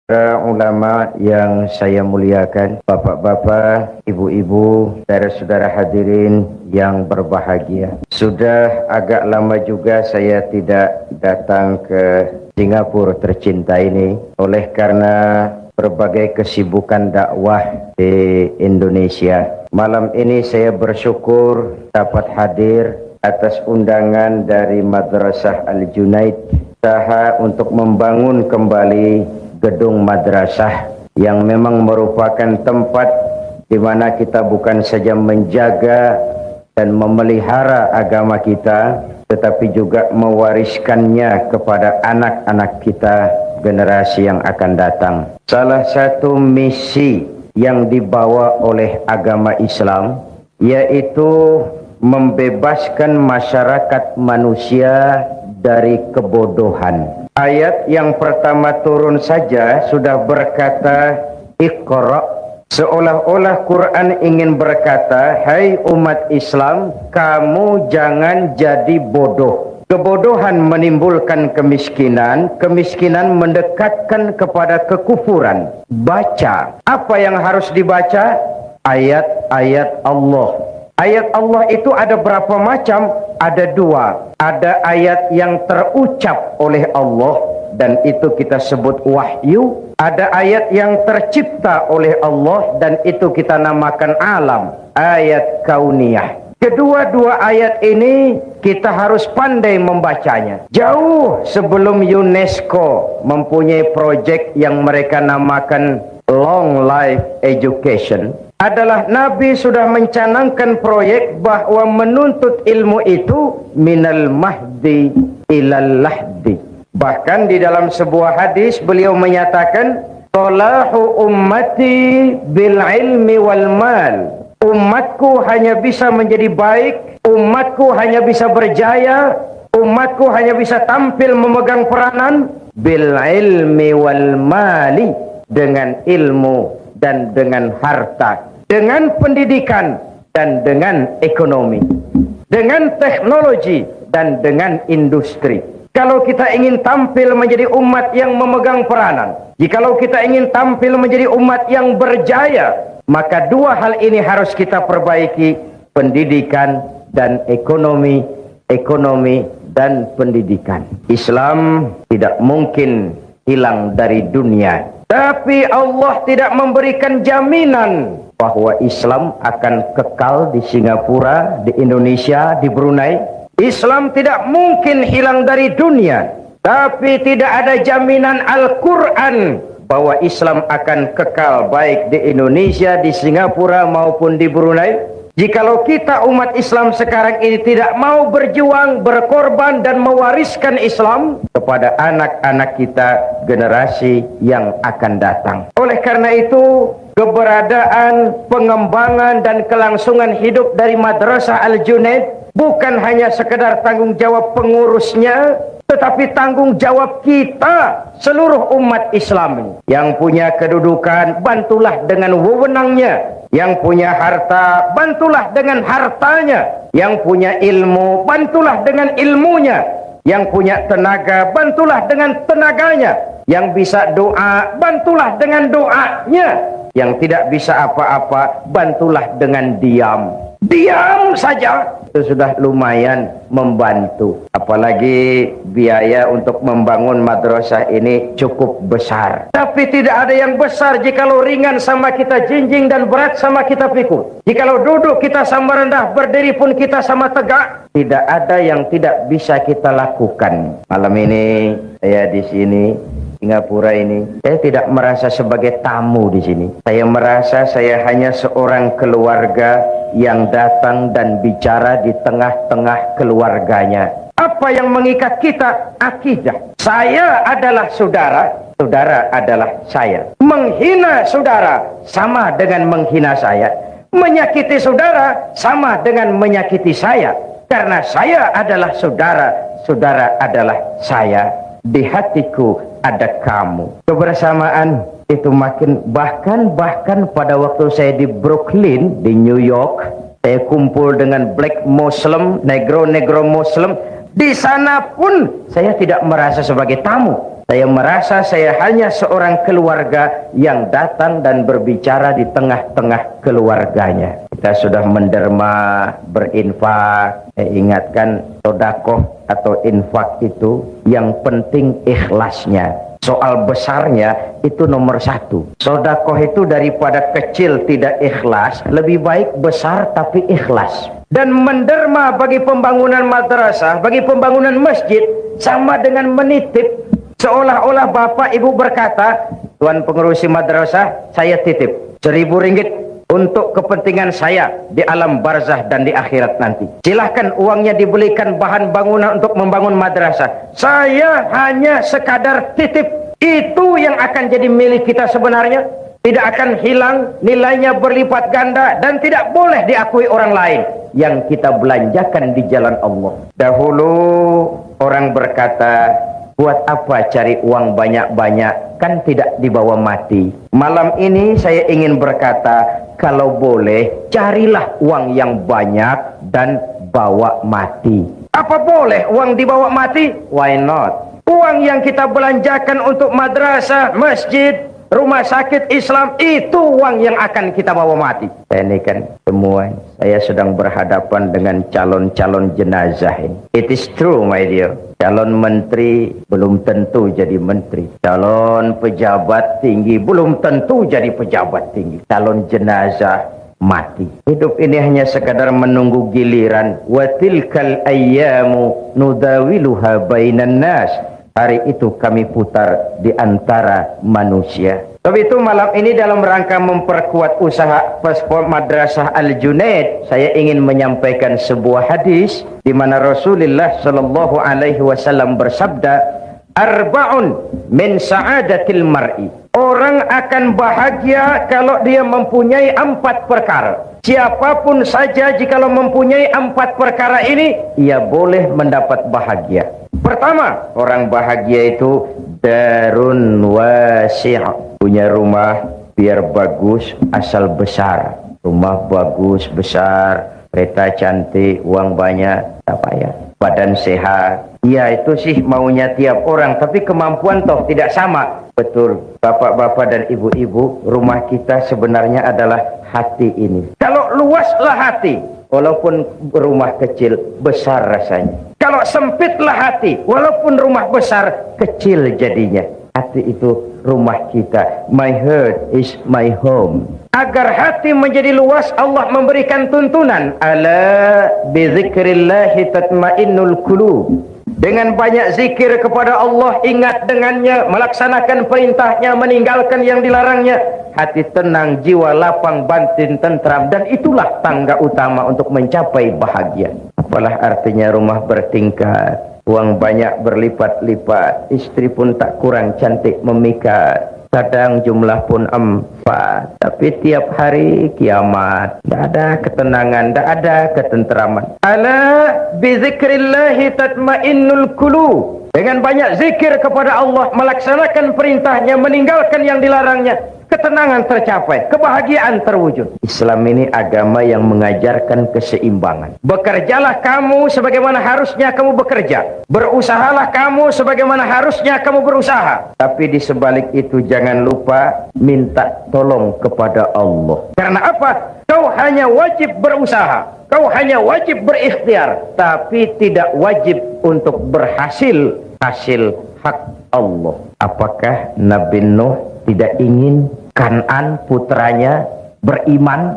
Para ulama yang saya muliakan, bapak-bapak, ibu-ibu, saudara-saudara hadirin yang berbahagia. Sudah agak lama juga saya tidak datang ke Singapura tercinta ini, oleh karena berbagai kesibukan dakwah di Indonesia. Malam ini saya bersyukur dapat hadir atas undangan dari Madrasah Al-Junaid, usaha untuk membangun kembali gedung madrasah yang memang merupakan tempat di mana kita bukan saja menjaga dan memelihara agama kita, tetapi juga mewariskannya kepada anak-anak kita, generasi yang akan datang. Salah satu misi yang dibawa oleh agama Islam yaitu membebaskan masyarakat manusia dari kebodohan. Ayat yang pertama turun saja sudah berkata Iqra, seolah-olah Quran ingin berkata, hai umat Islam, kamu jangan jadi bodoh. Kebodohan menimbulkan kemiskinan, kemiskinan mendekatkan kepada kekufuran. Baca, apa yang harus dibaca? Ayat-ayat Allah. Ayat Allah itu ada berapa macam? Ada dua. Ada ayat yang terucap oleh Allah dan itu kita sebut wahyu. Ada ayat yang tercipta oleh Allah dan itu kita namakan alam, ayat kauniyah. Kedua-dua ayat ini kita harus pandai membacanya. Jauh sebelum UNESCO mempunyai proyek yang mereka namakan Long Life Education, adalah Nabi sudah mencanangkan proyek bahwa menuntut ilmu itu minal mahdi ilal lahdi. Bahkan di dalam sebuah hadis beliau menyatakan, salahu ummati bil ilmi wal mal. Umatku hanya bisa menjadi baik, umatku hanya bisa berjaya, umatku hanya bisa tampil memegang peranan bil ilmi wal mali, dengan ilmu dan dengan harta, dengan pendidikan dan dengan ekonomi, dengan teknologi dan dengan industri. Kalau kita ingin tampil menjadi umat yang memegang peranan, jikalau kita ingin tampil menjadi umat yang berjaya, maka dua hal ini harus kita perbaiki, pendidikan dan ekonomi, ekonomi dan pendidikan. Islam tidak mungkin hilang dari dunia, tapi Allah tidak memberikan jaminan bahwa Islam akan kekal di Singapura, di Indonesia, di Brunei. Islam tidak mungkin hilang dari dunia, tapi tidak ada jaminan Al-Quran bahwa Islam akan kekal baik di Indonesia, di Singapura maupun di Brunei. Jikalau kita umat Islam sekarang ini tidak mau berjuang, berkorban dan mewariskan Islam kepada anak-anak kita, generasi yang akan datang. Oleh karena itu, keberadaan, pengembangan dan kelangsungan hidup dari Madrasah Al-Junaid bukan hanya sekedar tanggung jawab pengurusnya, tetapi tanggung jawab kita, seluruh umat Islam ini. Yang punya kedudukan, bantulah dengan wewenangnya. Yang punya harta, bantulah dengan hartanya. Yang punya ilmu, bantulah dengan ilmunya. Yang punya tenaga, bantulah dengan tenaganya. Yang bisa doa, bantulah dengan doanya. Yang tidak bisa apa-apa, bantulah dengan diam. Diam saja, itu sudah lumayan membantu. Apalagi biaya untuk membangun madrasah ini cukup besar. Tapi tidak ada yang besar jikalau ringan sama kita jinjing dan berat sama kita pikul. Jikalau duduk kita sama rendah, berdiri pun kita sama tegak. Tidak ada yang tidak bisa kita lakukan. Malam ini saya di sini, Singapura ini, saya tidak merasa sebagai tamu di sini. Saya merasa saya hanya seorang keluarga yang datang dan bicara di tengah-tengah keluarganya. Apa yang mengikat kita? Akidah. Saya adalah saudara, saudara adalah saya. Menghina saudara sama dengan menghina saya. Menyakiti saudara sama dengan menyakiti saya. Karena saya adalah saudara, saudara adalah saya. Di hatiku ada kamu. Kebersamaan itu makin, bahkan pada waktu saya di Brooklyn di New York, saya kumpul dengan black Muslim, negro Muslim. Di sana pun saya tidak merasa sebagai tamu. Saya merasa saya hanya seorang keluarga yang datang dan berbicara di tengah-tengah keluarganya. Kita sudah menderma, berinfak. Saya ingatkan, sedekah atau infak itu yang penting ikhlasnya. Soal besarnya itu nomor satu. Sedekah itu daripada kecil tidak ikhlas, lebih baik besar tapi ikhlas. Dan menderma bagi pembangunan madrasah, bagi pembangunan masjid, sama dengan menitip. Seolah-olah bapak ibu berkata, tuan pengurusi madrasah, saya titip 1.000 ringgit untuk kepentingan saya di alam barzah dan di akhirat nanti. Silahkan uangnya dibelikan bahan bangunan untuk membangun madrasah. Saya hanya sekadar titip. Itu yang akan jadi milik kita sebenarnya. Tidak akan hilang, nilainya berlipat ganda dan tidak boleh diakui orang lain. Yang kita belanjakan di jalan Allah. Dahulu orang berkata, buat apa cari uang banyak-banyak, kan tidak dibawa mati. Malam ini saya ingin berkata, kalau boleh carilah uang yang banyak dan bawa mati. Apa boleh uang dibawa mati? Why not? Uang yang kita belanjakan untuk madrasah, masjid, rumah sakit Islam, itu uang yang akan kita bawa mati. Ini kan semua, saya sedang berhadapan dengan calon-calon jenazah ini. It is true, my dear. Calon menteri belum tentu jadi menteri. Calon pejabat tinggi belum tentu jadi pejabat tinggi. Calon jenazah mati. Hidup ini hanya sekadar menunggu giliran. Wa tilkal ayyamu nudawiluha bainan nas. Hari itu kami putar di antara manusia. Sebab itu malam ini dalam rangka memperkuat usaha paspor Madrasah Al-Junaid, saya ingin menyampaikan sebuah hadis di mana Rasulullah sallallahu alaihi wasallam bersabda, "Arba'un min sa'adatil mar'i." Orang akan bahagia kalau dia mempunyai 4 perkara. Siapapun saja jikalau mempunyai 4 perkara ini, ia boleh mendapat bahagia. Pertama, orang bahagia itu darun wasi', punya rumah biar bagus asal besar. Rumah bagus besar, kereta cantik, uang banyak, tak payah. Badan sehat. Ya itu sih maunya tiap orang, tapi kemampuan toh tidak sama. Betul, bapak-bapak dan ibu-ibu, rumah kita sebenarnya adalah hati ini. Kalau luaslah hati, walaupun rumah kecil, besar rasanya. Kalau sempitlah hati, walaupun rumah besar, kecil jadinya. Hati itu rumah kita. My heart is my home. Agar hati menjadi luas, Allah memberikan tuntunan. Ala bizikrillahi tatmainnul qulub. Dengan banyak zikir kepada Allah, ingat dengannya, melaksanakan perintahnya, meninggalkan yang dilarangnya, hati tenang, jiwa lapang, batin tentram. Dan itulah tangga utama untuk mencapai bahagia. Apalah artinya rumah bertingkat, uang banyak berlipat-lipat, istri pun tak kurang cantik memikat, kadang jumlah pun 4, tapi tiap hari kiamat. Tak ada ketenangan, tak ada ketenteraman. Ala bizikrillahi tatmainnul qulub. Dengan banyak zikir kepada Allah, melaksanakan perintahnya, meninggalkan yang dilarangnya, ketenangan tercapai, kebahagiaan terwujud. Islam ini agama yang mengajarkan keseimbangan. Bekerjalah kamu sebagaimana harusnya kamu bekerja. Berusahalah kamu sebagaimana harusnya kamu berusaha. Tapi di sebalik itu jangan lupa minta tolong kepada Allah. Karena apa? Kau hanya wajib berusaha. Kau hanya wajib berikhtiar. Tapi tidak wajib untuk berhasil hasil hak Allah. Apakah Nabi Nuh tidak ingin Kan'an putranya beriman?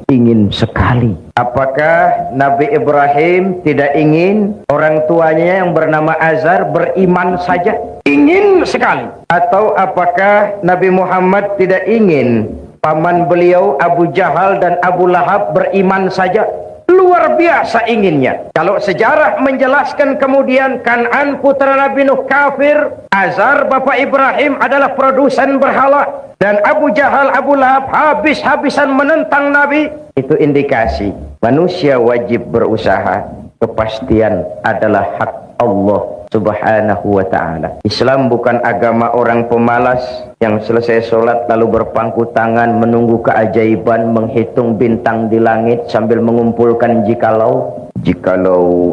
Ingin sekali. Apakah Nabi Ibrahim tidak ingin orang tuanya yang bernama Azar beriman saja? Ingin sekali. Atau apakah Nabi Muhammad tidak ingin paman beliau Abu Jahal dan Abu Lahab beriman saja? Luar biasa inginnya. Kalau sejarah menjelaskan kemudian Kan'an putra Nabi Nuh kafir, Azar bapak Ibrahim adalah produsen berhala, dan Abu Jahal, Abu Lahab habis-habisan menentang Nabi, itu indikasi manusia wajib berusaha. Kepastian adalah hak Allah Subhanahu wa ta'ala. Islam bukan agama orang pemalas yang selesai sholat lalu berpangku tangan menunggu keajaiban, menghitung bintang di langit sambil mengumpulkan jikalau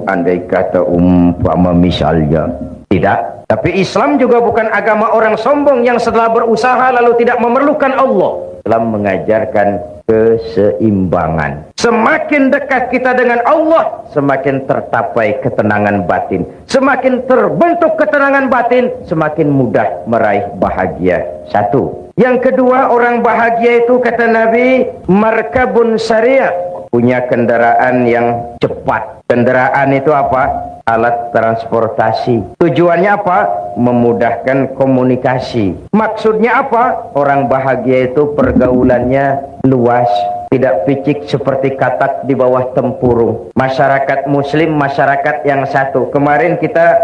andai kata umpama misalnya Tidak. Tapi Islam juga bukan agama orang sombong yang setelah berusaha lalu tidak memerlukan Allah. Islam mengajarkan keseimbangan. Semakin dekat kita dengan Allah, semakin tercapai ketenangan batin. Semakin terbentuk ketenangan batin, semakin mudah meraih bahagia. Satu. Yang kedua, orang bahagia itu kata Nabi, markabun syariah, punya kendaraan yang cepat. Kendaraan itu apa? Alat transportasi. Tujuannya apa? Memudahkan komunikasi. Maksudnya apa? Orang bahagia itu pergaulannya luas, tidak picik seperti katak di bawah tempurung. Masyarakat muslim, masyarakat yang satu. Kemarin kita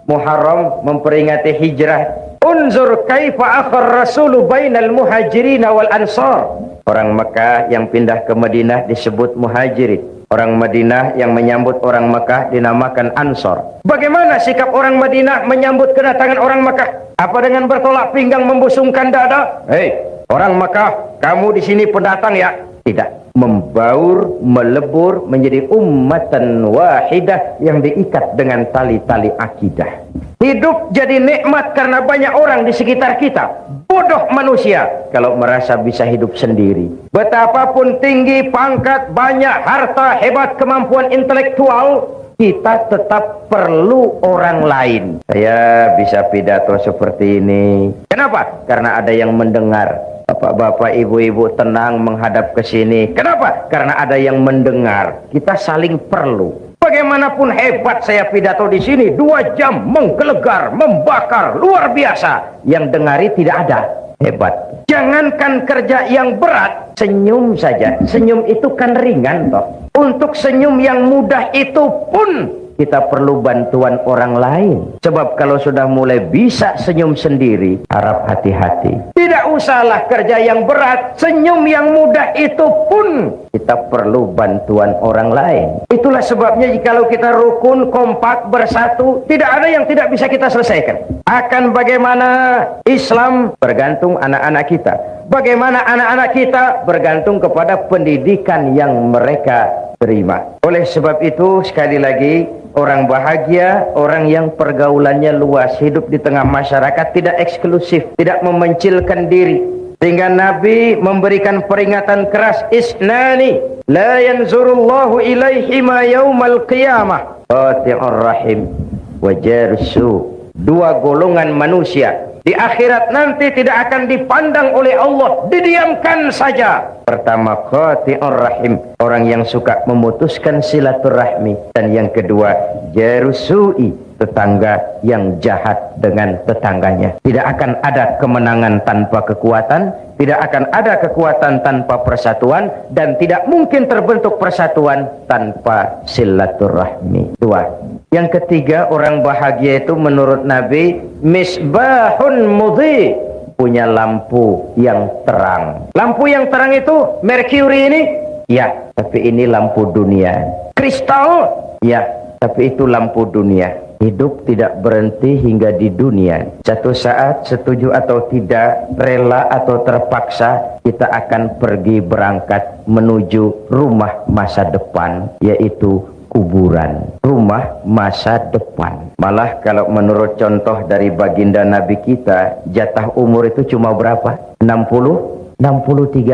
Muharram memperingati hijrah. Unzur kaifa akhar rasulu bainal muhajirin wal ansar. Orang Mekah yang pindah ke Madinah disebut muhajirin. Orang Madinah yang menyambut orang Mekah dinamakan Ansor. Bagaimana sikap orang Madinah menyambut kedatangan orang Mekah? Apa dengan bertolak pinggang membusungkan dada? Hei, orang Mekah, kamu di sini pendatang ya? Tidak. Membaur, melebur menjadi ummatan wahidah yang diikat dengan tali-tali akidah. Hidup jadi nikmat karena banyak orang di sekitar kita. Bodoh manusia kalau merasa bisa hidup sendiri. Betapapun tinggi pangkat, banyak harta, hebat kemampuan intelektual, kita tetap perlu orang lain. Saya bisa pidato seperti ini. Kenapa? Karena ada yang mendengar. Bapak-bapak, ibu-ibu tenang menghadap ke sini. Kenapa? Karena ada yang mendengar. Kita saling perlu. Bagaimanapun hebat saya pidato di sini, 2 jam menggelegar, membakar, luar biasa. Yang dengari tidak ada. Hebat. Jangankan kerja yang berat, senyum saja. Senyum itu kan ringan toh. Untuk senyum yang mudah itu pun kita perlu bantuan orang lain. Sebab kalau sudah mulai bisa senyum sendiri, harap hati-hati. Tidak usahlah kerja yang berat, senyum yang mudah itu pun kita perlu bantuan orang lain. Itulah sebabnya jikalau kita rukun, kompak, bersatu, tidak ada yang tidak bisa kita selesaikan. Akan bagaimana Islam bergantung anak-anak kita. Bagaimana anak-anak kita bergantung kepada pendidikan yang mereka terima. Oleh sebab itu sekali lagi, orang bahagia, orang yang pergaulannya luas, hidup di tengah masyarakat, tidak eksklusif, tidak memencilkan diri. Sehingga Nabi memberikan peringatan keras, isnani la yanzurullahu ilaihi ma yaumal qiyamah qati'ur rahim wa jarsu. 2 golongan manusia di akhirat nanti tidak akan dipandang oleh Allah, didiamkan saja. Pertama, qati'ur rahim, orang yang suka memutuskan silaturahmi. Dan yang kedua, jarusu'i, tetangga yang jahat dengan tetangganya. Tidak akan ada kemenangan tanpa kekuatan, tidak akan ada kekuatan tanpa persatuan, dan tidak mungkin terbentuk persatuan tanpa silaturahmi. 2. Yang ketiga, orang bahagia itu menurut Nabi misbahun mudhi, punya lampu yang terang. Lampu yang terang itu merkuri ini, ya, tapi ini lampu dunia. Kristal, ya, tapi itu lampu dunia. Hidup tidak berhenti hingga di dunia. Satu saat, setuju atau tidak, rela atau terpaksa, kita akan pergi berangkat menuju rumah masa depan, yaitu kuburan. Rumah masa depan. Malah kalau menurut contoh dari baginda Nabi kita, jatah umur itu cuma berapa? 63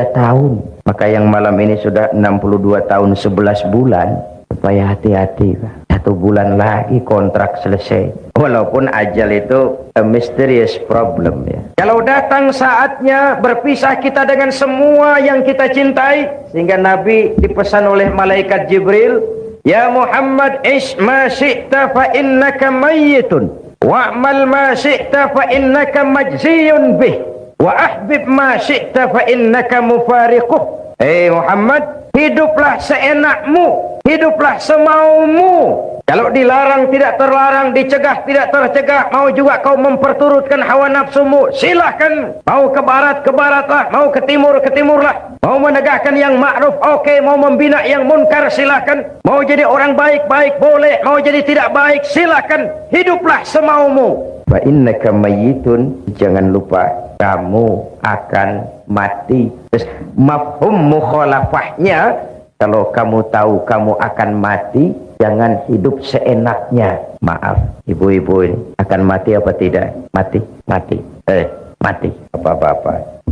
tahun. Maka yang malam ini sudah 62 tahun 11 bulan. Supaya hati-hati, Pak. 1 bulan lagi kontrak selesai. Walaupun ajal itu a mysterious problem ya. Kalau datang saatnya berpisah kita dengan semua yang kita cintai, sehingga Nabi dipesan oleh malaikat Jibril, ya Muhammad, ish ma syi'ta fa innaka mayyitun, wa'mal ma syi'ta fa innaka majziyun bih, wa ahbib ma syi'ta fa innaka mufariquh. Muhammad, hiduplah seenakmu, hiduplah semaumu. Kalau dilarang tidak terlarang, dicegah tidak tercegah, mau juga kau memperturutkan hawa nafsumu, silahkan. Mau ke barat, ke baratlah, mau ke timur, ke timurlah. Mau menegakkan yang ma'ruf, oke. Mau membina yang munkar, silahkan. Mau jadi orang baik-baik, boleh. Mau jadi tidak baik, silahkan. Hiduplah semaumu. Fa innaka mayyitun, jangan lupa kamu akan mati. Terus mafhum mukhalafahnya, Kalau kamu tahu kamu akan mati, jangan hidup seenaknya. Maaf, ibu-ibu ini akan mati apa tidak? Mati, mati. Mati. Bapak-bapak,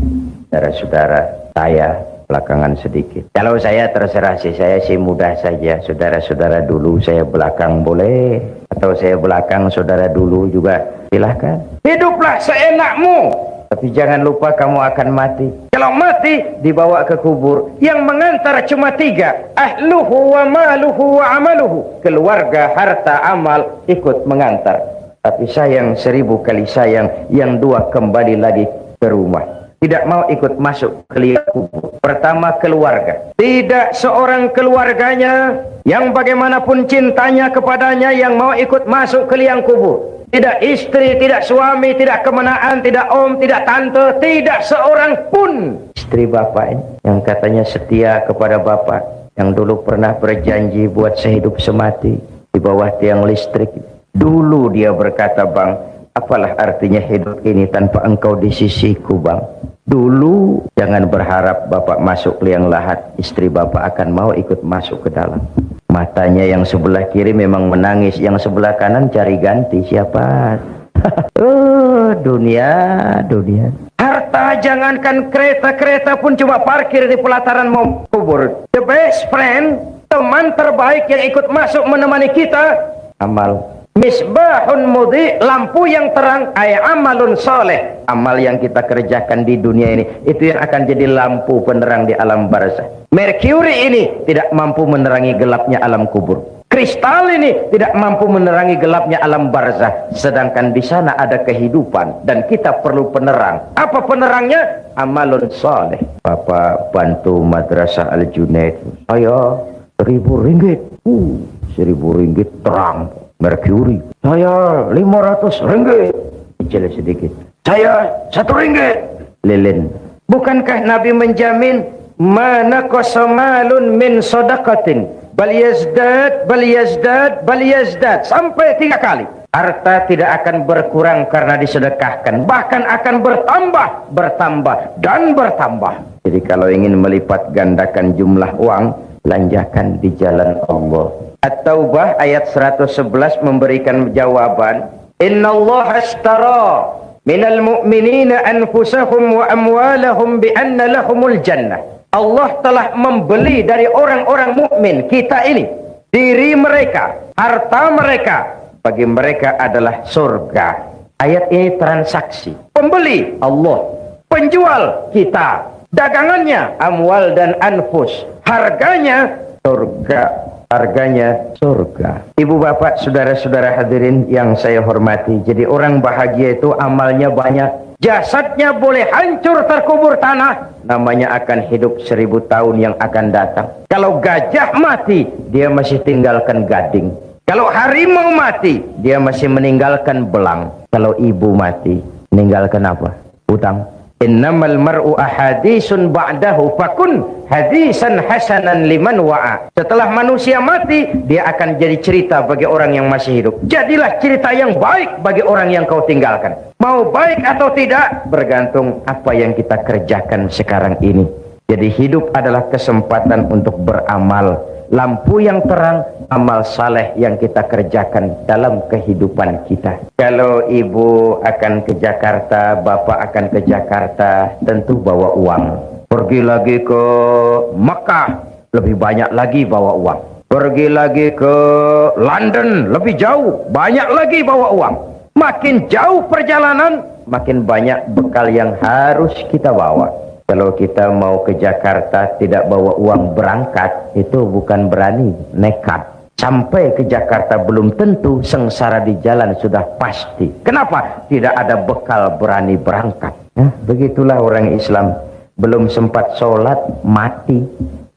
saudara-saudara, saya belakangan sedikit. Kalau saya terserah sih, saya sih mudah saja. Saudara-saudara dulu, saya belakang boleh. Atau saya belakang, saudara dulu juga. Silahkan. Hiduplah seenakmu. Tapi jangan lupa kamu akan mati. Kalau mati, dibawa ke kubur. Yang mengantar cuma 3. Ahluhu wa maluhu wa amaluhu. Keluarga, harta, amal ikut mengantar. Tapi sayang 1000 kali sayang, yang 2 kembali lagi ke rumah. Tidak mau ikut masuk ke liang kubur. Pertama, keluarga. Tidak seorang keluarganya yang bagaimanapun cintanya kepadanya yang mau ikut masuk ke liang kubur. Tidak istri, tidak suami, tidak kemenaan, tidak om, tidak tante, tidak seorang pun. Istri bapak ini yang katanya setia kepada bapak, yang dulu pernah berjanji buat sehidup semati di bawah tiang listrik. Dulu dia berkata, bang, apalah artinya hidup ini tanpa engkau di sisiku, bang. Dulu jangan berharap bapak masuk liang lahat, istri bapak akan mau ikut masuk ke dalam. Matanya yang sebelah kiri memang menangis, yang sebelah kanan cari ganti. Siapa? Dunia. Harta, jangankan kereta pun cuma parkir di pelataran mau kubur. The best friend, teman terbaik yang ikut masuk menemani kita, amal. Misbahun mudhi, lampu yang terang, amalun soleh. Amal yang kita kerjakan di dunia ini, itu yang akan jadi lampu penerang di alam barzah. Merkuri ini tidak mampu menerangi gelapnya alam kubur. Kristal ini tidak mampu menerangi gelapnya alam barzah. Sedangkan di sana ada kehidupan dan kita perlu penerang. Apa penerangnya? Amalun soleh. Bapak bantu madrasah Al-Junaid. Saya 1000 ringgit. 1000 ringgit terang. Merkuri. Saya 500 ringgit. Kecil sedikit. Saya 1 ringgit. Lilin. Bukankah Nabi menjamin mana kosamalun min sodakatin bal yazdad sampai 3 kali. Harta tidak akan berkurang karena disedekahkan, bahkan akan bertambah dan bertambah. Jadi kalau ingin melipat gandakan jumlah uang, belanjakan di jalan Allah. At-Taubah ayat 111 memberikan jawaban. Innallaha ashtara minal mu'minina anfusahum wa amwalahum bi anna lahumul jannah. Allah telah membeli dari orang-orang mukmin kita ini, diri mereka, harta mereka, bagi mereka adalah surga. Ayat ini transaksi. Pembeli Allah, penjual kita, dagangannya amwal dan anfus, harganya surga. Harganya surga. Ibu bapak, saudara-saudara hadirin yang saya hormati, jadi orang bahagia itu amalnya banyak. Jasadnya boleh hancur terkubur tanah, namanya akan hidup 1000 tahun yang akan datang. Kalau gajah mati, dia masih tinggalkan gading. Kalau harimau mati, dia masih meninggalkan belang. Kalau ibu mati, meninggalkan apa? Hutang. Innamal mar'u ahadisun ba'dahu fakun hadisan hasanan liman wa'a. Setelah manusia mati, dia akan jadi cerita bagi orang yang masih hidup. Jadilah cerita yang baik bagi orang yang kau tinggalkan. Mau baik atau tidak, bergantung apa yang kita kerjakan sekarang ini. Jadi hidup adalah kesempatan untuk beramal. Lampu yang terang, amal saleh yang kita kerjakan dalam kehidupan kita. Kalau ibu akan ke Jakarta, bapak akan ke Jakarta, tentu bawa uang. Pergi lagi ke Mekah, lebih banyak lagi bawa uang. Pergi lagi ke London, lebih jauh, banyak lagi bawa uang. Makin jauh perjalanan, makin banyak bekal yang harus kita bawa. Kalau kita mau ke Jakarta tidak bawa uang berangkat, itu bukan berani, nekat. Sampai ke Jakarta belum tentu, sengsara di jalan sudah pasti. Kenapa? Tidak ada bekal berani berangkat. Begitulah orang Islam. Belum sempat sholat, mati,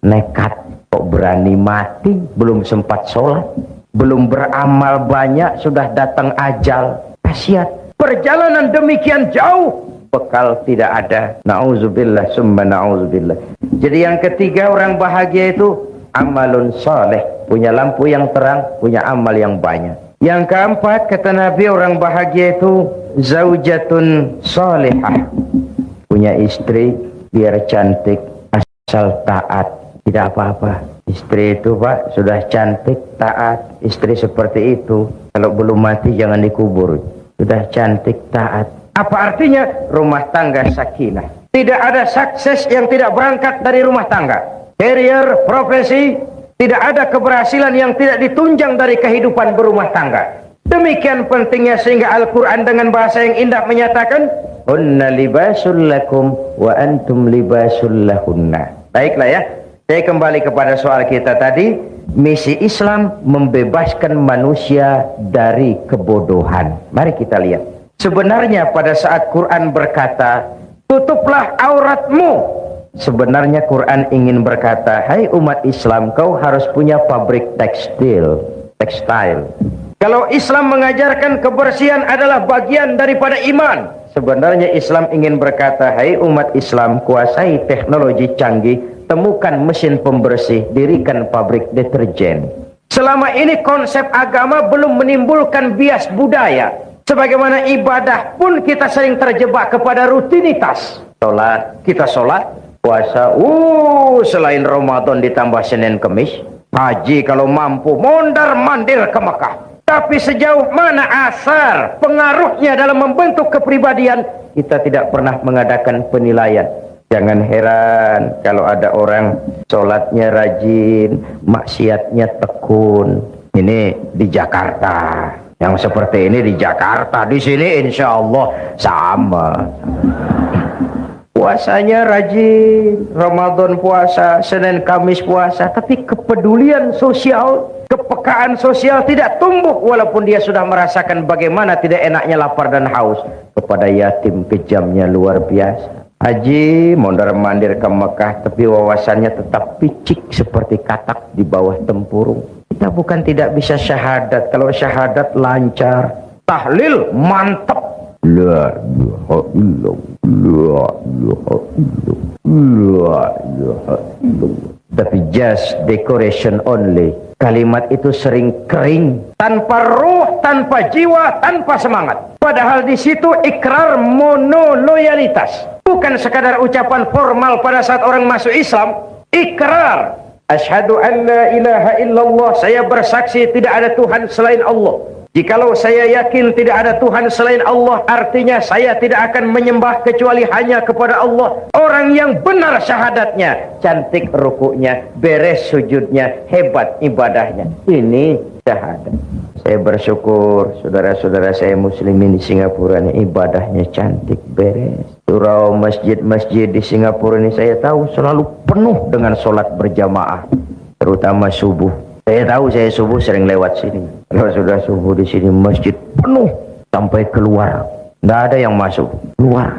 nekat. Kok berani mati, belum sempat sholat. Belum beramal banyak, sudah datang ajal. Kasihan. Perjalanan demikian jauh, bekal tidak ada. Na'udzubillah summa na'udzubillah. Jadi yang ketiga orang bahagia itu amalun saleh, punya lampu yang terang, punya amal yang banyak. Yang keempat kata Nabi, orang bahagia itu zaujatun salihah, punya istri biar cantik asal taat, tidak apa-apa. Istri itu Pak sudah cantik, taat. Istri seperti itu kalau belum mati jangan dikubur. Sudah cantik, taat. Apa artinya? Rumah tangga sakinah. Tidak ada sukses yang tidak berangkat dari rumah tangga. Career, profesi, tidak ada keberhasilan yang tidak ditunjang dari kehidupan berumah tangga. Demikian pentingnya sehingga Al-Quran dengan bahasa yang indah menyatakan, Hunna libasul lakum wa antum libasul lahunna. Baiklah ya, saya kembali kepada soal kita tadi. Misi Islam membebaskan manusia dari kebodohan. Mari kita lihat. Sebenarnya pada saat Quran berkata, tutuplah auratmu, sebenarnya Quran ingin berkata, hai umat Islam, kau harus punya pabrik tekstil. Kalau Islam mengajarkan kebersihan adalah bagian daripada iman, sebenarnya Islam ingin berkata, hai umat Islam, kuasai teknologi canggih, temukan mesin pembersih, dirikan pabrik deterjen. Selama ini konsep agama belum menimbulkan bias budaya. Sebagaimana ibadah pun kita sering terjebak kepada rutinitas. Kita sholat, puasa, selain Ramadan ditambah Senin Kemis, haji kalau mampu mondar-mandir ke Mekah. Tapi sejauh mana asar pengaruhnya dalam membentuk kepribadian, kita tidak pernah mengadakan penilaian. Jangan heran kalau ada orang sholatnya rajin, maksiatnya tekun. Ini di Jakarta. Yang seperti ini di Jakarta, di sini insya Allah sama. Puasanya rajin, Ramadan puasa, Senin Kamis puasa, tapi kepedulian sosial, kepekaan sosial tidak tumbuh walaupun dia sudah merasakan bagaimana tidak enaknya lapar dan haus. Kepada yatim kejamnya luar biasa. Haji mondar-mandir ke Mekah, tapi wawasannya tetap picik seperti katak di bawah tempurung. Kita bukan tidak bisa syahadat, kalau syahadat lancar, tahlil mantap. La ilaha illallah, la ilaha illallah, la ilaha illallah. Tapi just decoration only. Kalimat itu sering kering, tanpa ruh, tanpa jiwa, tanpa semangat. Padahal di situ ikrar monoloyalitas. Bukan sekadar ucapan formal pada saat orang masuk Islam. Ikrar. Asyhadu an la ilaha illallah. Saya bersaksi tidak ada Tuhan selain Allah. Jikalau saya yakin tidak ada Tuhan selain Allah, artinya saya tidak akan menyembah kecuali hanya kepada Allah. Orang yang benar syahadatnya, cantik rukuknya, beres sujudnya, hebat ibadahnya. Ini syahadat. Saya bersyukur saudara-saudara saya muslimin di Singapura ini ibadahnya cantik, beres. Surau masjid-masjid di Singapura ini saya tahu selalu penuh dengan sholat berjamaah, terutama subuh. Saya tahu saya subuh sering lewat sini. Kalau sudah subuh di sini masjid penuh sampai keluar, nggak ada yang masuk, keluar.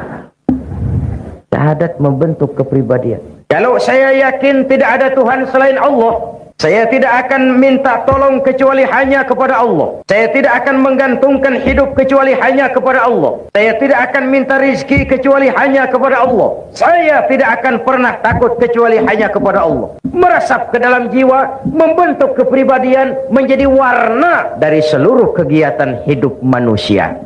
Syahadat membentuk kepribadian. Kalau saya yakin tidak ada Tuhan selain Allah, saya tidak akan minta tolong kecuali hanya kepada Allah. Saya tidak akan menggantungkan hidup kecuali hanya kepada Allah. Saya tidak akan minta rizki kecuali hanya kepada Allah. Saya tidak akan pernah takut kecuali hanya kepada Allah. Meresap ke dalam jiwa, membentuk kepribadian, menjadi warna dari seluruh kegiatan hidup manusia.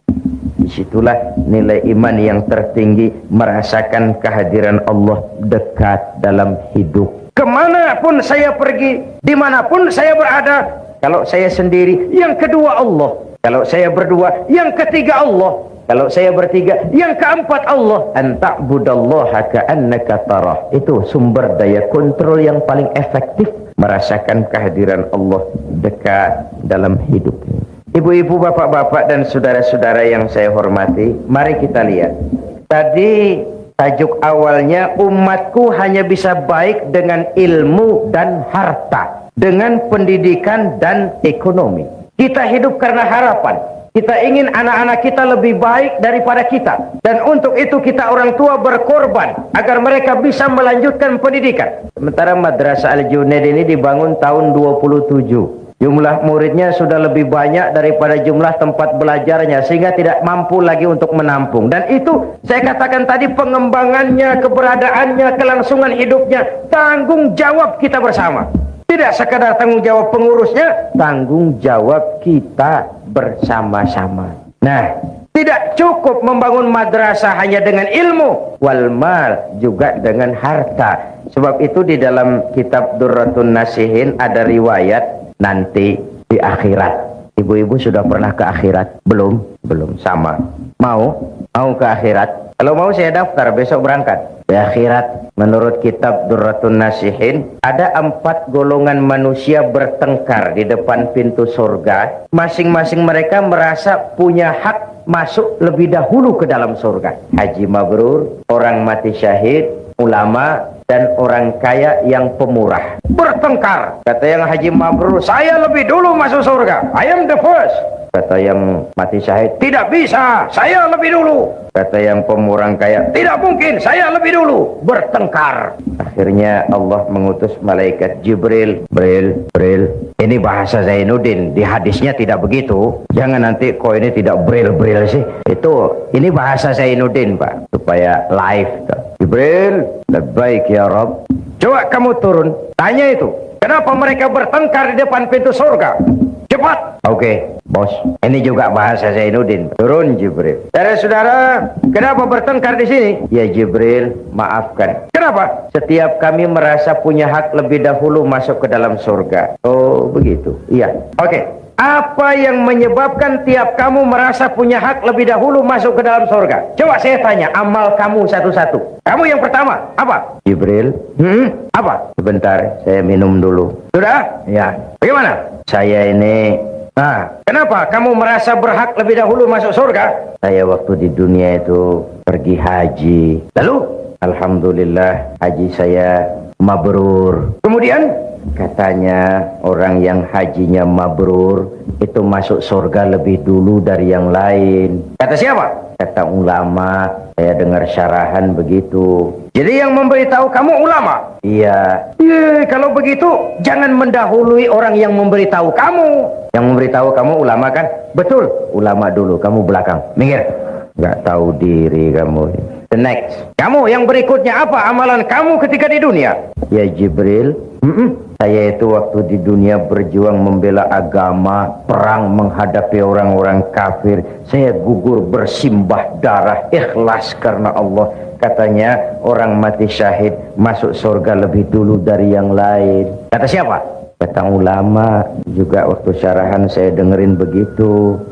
Disitulah nilai iman yang tertinggi, merasakan kehadiran Allah dekat dalam hidup. Kemanapun saya pergi, dimanapun saya berada, kalau saya sendiri, yang kedua Allah. Kalau saya berdua, yang ketiga Allah. Kalau saya bertiga, yang keempat Allah. Anta'budallaha ka'annaka tarah. Itu sumber daya kontrol yang paling efektif, merasakan kehadiran Allah dekat dalam hidup. Ibu-ibu, bapak-bapak, dan saudara-saudara yang saya hormati, mari kita lihat. Tadi tajuk awalnya, umatku hanya bisa baik dengan ilmu dan harta, dengan pendidikan dan ekonomi. Kita hidup karena harapan. Kita ingin anak-anak kita lebih baik daripada kita. Dan untuk itu kita orang tua berkorban agar mereka bisa melanjutkan pendidikan. Sementara Madrasah Al-Junaid ini dibangun tahun 27. Jumlah muridnya sudah lebih banyak daripada jumlah tempat belajarnya, sehingga tidak mampu lagi untuk menampung. Dan itu saya katakan tadi, pengembangannya, keberadaannya, kelangsungan hidupnya, tanggung jawab kita bersama. Tidak sekadar tanggung jawab pengurusnya, tanggung jawab kita bersama-sama. Nah, Tidak cukup membangun madrasah hanya dengan ilmu, wal mal, juga dengan harta. Sebab itu di dalam kitab Durratun Nasihin ada riwayat nanti di akhirat. Ibu-ibu sudah pernah ke akhirat? Belum? Belum, sama. Mau ke akhirat? Kalau mau saya daftar, besok berangkat. Di akhirat, menurut kitab Durratun Nasihin, ada 4 golongan manusia bertengkar di depan pintu surga. Masing-masing mereka merasa punya hak masuk lebih dahulu ke dalam surga. Haji mabrur, orang mati syahid, ulama, dan orang kaya yang pemurah. Bertengkar. Kata yang haji mabrur, saya lebih dulu masuk surga. I am the first. Kata yang mati syahid, tidak bisa, saya lebih dulu. Kata yang pemurah kaya, tidak mungkin, saya lebih dulu. Bertengkar. Akhirnya Allah mengutus malaikat Jibril. Bril. Ini bahasa Zainuddin. Di hadisnya tidak begitu. Jangan nanti kok ini tidak bril sih. Ini bahasa Zainuddin, Pak. Supaya live. Jibril, labbaik ya Rabb. Coba kamu turun. Tanya itu. Kenapa mereka bertengkar di depan pintu surga? Cepat. Oke, bos. Ini juga bahasa Zainuddin. Turun Jibril. Saudara-saudara, kenapa bertengkar di sini? Ya Jibril, maafkan. Kenapa? Setiap kami merasa punya hak lebih dahulu masuk ke dalam surga. Oh, begitu. Iya. Oke. Apa yang menyebabkan tiap kamu merasa punya hak lebih dahulu masuk ke dalam surga? Coba saya tanya, amal kamu satu-satu. Kamu yang pertama, apa? Jibril. Apa? Sebentar, saya minum dulu. Sudah? Ya. Bagaimana? Saya ini... kenapa kamu merasa berhak lebih dahulu masuk surga? Saya waktu di dunia itu pergi haji. Lalu? Alhamdulillah, haji saya mabrur. Kemudian? Katanya orang yang hajinya mabrur itu masuk surga lebih dulu dari yang lain. Kata siapa? Kata ulama. Saya dengar syarahan begitu. Jadi yang memberitahu kamu ulama? Iya. Kalau begitu jangan mendahului orang yang memberitahu kamu. Yang memberitahu kamu ulama kan? Betul. Ulama dulu, kamu belakang. Minggir. Gak tahu diri kamu. The next. Kamu yang berikutnya apa amalan kamu ketika di dunia? Ya Jibril. Saya itu waktu di dunia berjuang membela agama, perang menghadapi orang-orang kafir. Saya gugur bersimbah darah, ikhlas karena Allah. Katanya orang mati syahid masuk surga lebih dulu dari yang lain. Kata siapa? Kata ulama. Juga waktu syarahan saya dengerin begitu.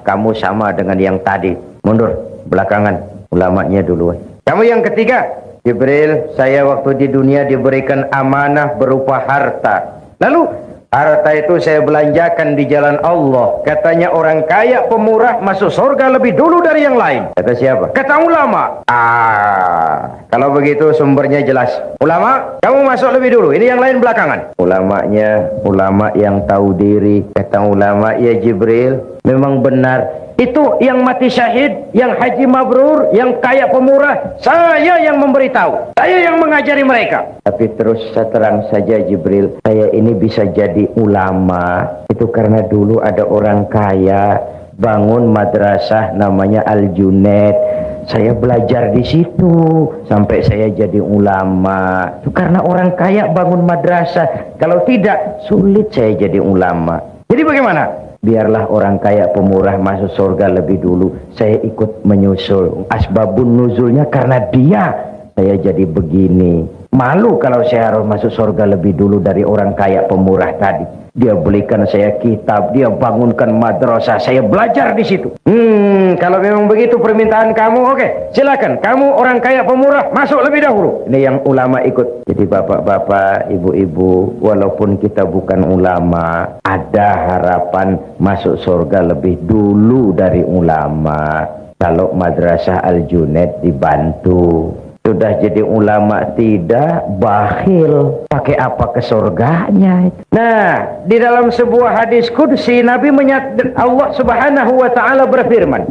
Kamu sama dengan yang tadi. Mundur, belakangan. Ulamanya duluan. Kamu yang ketiga. Jibril, saya waktu di dunia diberikan amanah berupa harta. Lalu harta itu saya belanjakan di jalan Allah. Katanya orang kaya pemurah masuk surga lebih dulu dari yang lain. Kata siapa? Kata ulama. Kalau begitu sumbernya jelas. Ulama, kamu masuk lebih dulu. Ini yang lain belakangan. Ulamanya, ulama yang tahu diri. Kata ulama, ya Jibril, memang benar. Itu yang mati syahid, yang haji mabrur, yang kaya pemurah, saya yang memberitahu, saya yang mengajari mereka. Tapi terus terang saja Jibril, saya ini bisa jadi ulama itu karena dulu ada orang kaya bangun madrasah namanya Al-Junaid. Saya belajar di situ sampai saya jadi ulama. Itu karena orang kaya bangun madrasah. Kalau tidak, sulit saya jadi ulama. Jadi bagaimana? Biarlah orang kaya pemurah masuk surga lebih dulu. Saya ikut menyusul. Asbabun nuzulnya karena dia saya jadi begini. Malu kalau saya harus masuk surga lebih dulu dari orang kaya pemurah tadi. Dia belikan saya kitab, dia bangunkan madrasah, saya belajar di situ. Kalau memang begitu permintaan kamu, oke, silakan. Kamu orang kaya pemurah, masuk lebih dahulu. Ini yang ulama ikut. Jadi bapak-bapak, ibu-ibu, walaupun kita bukan ulama, ada harapan masuk surga lebih dulu dari ulama. Kalau madrasah Al-Junaid dibantu. Sudah jadi ulama tidak, bakhil, pakai apa ke surganya? Nah, di dalam sebuah hadis qudsi Nabi menyatakan, Allah Subhanahu wa taala berfirman,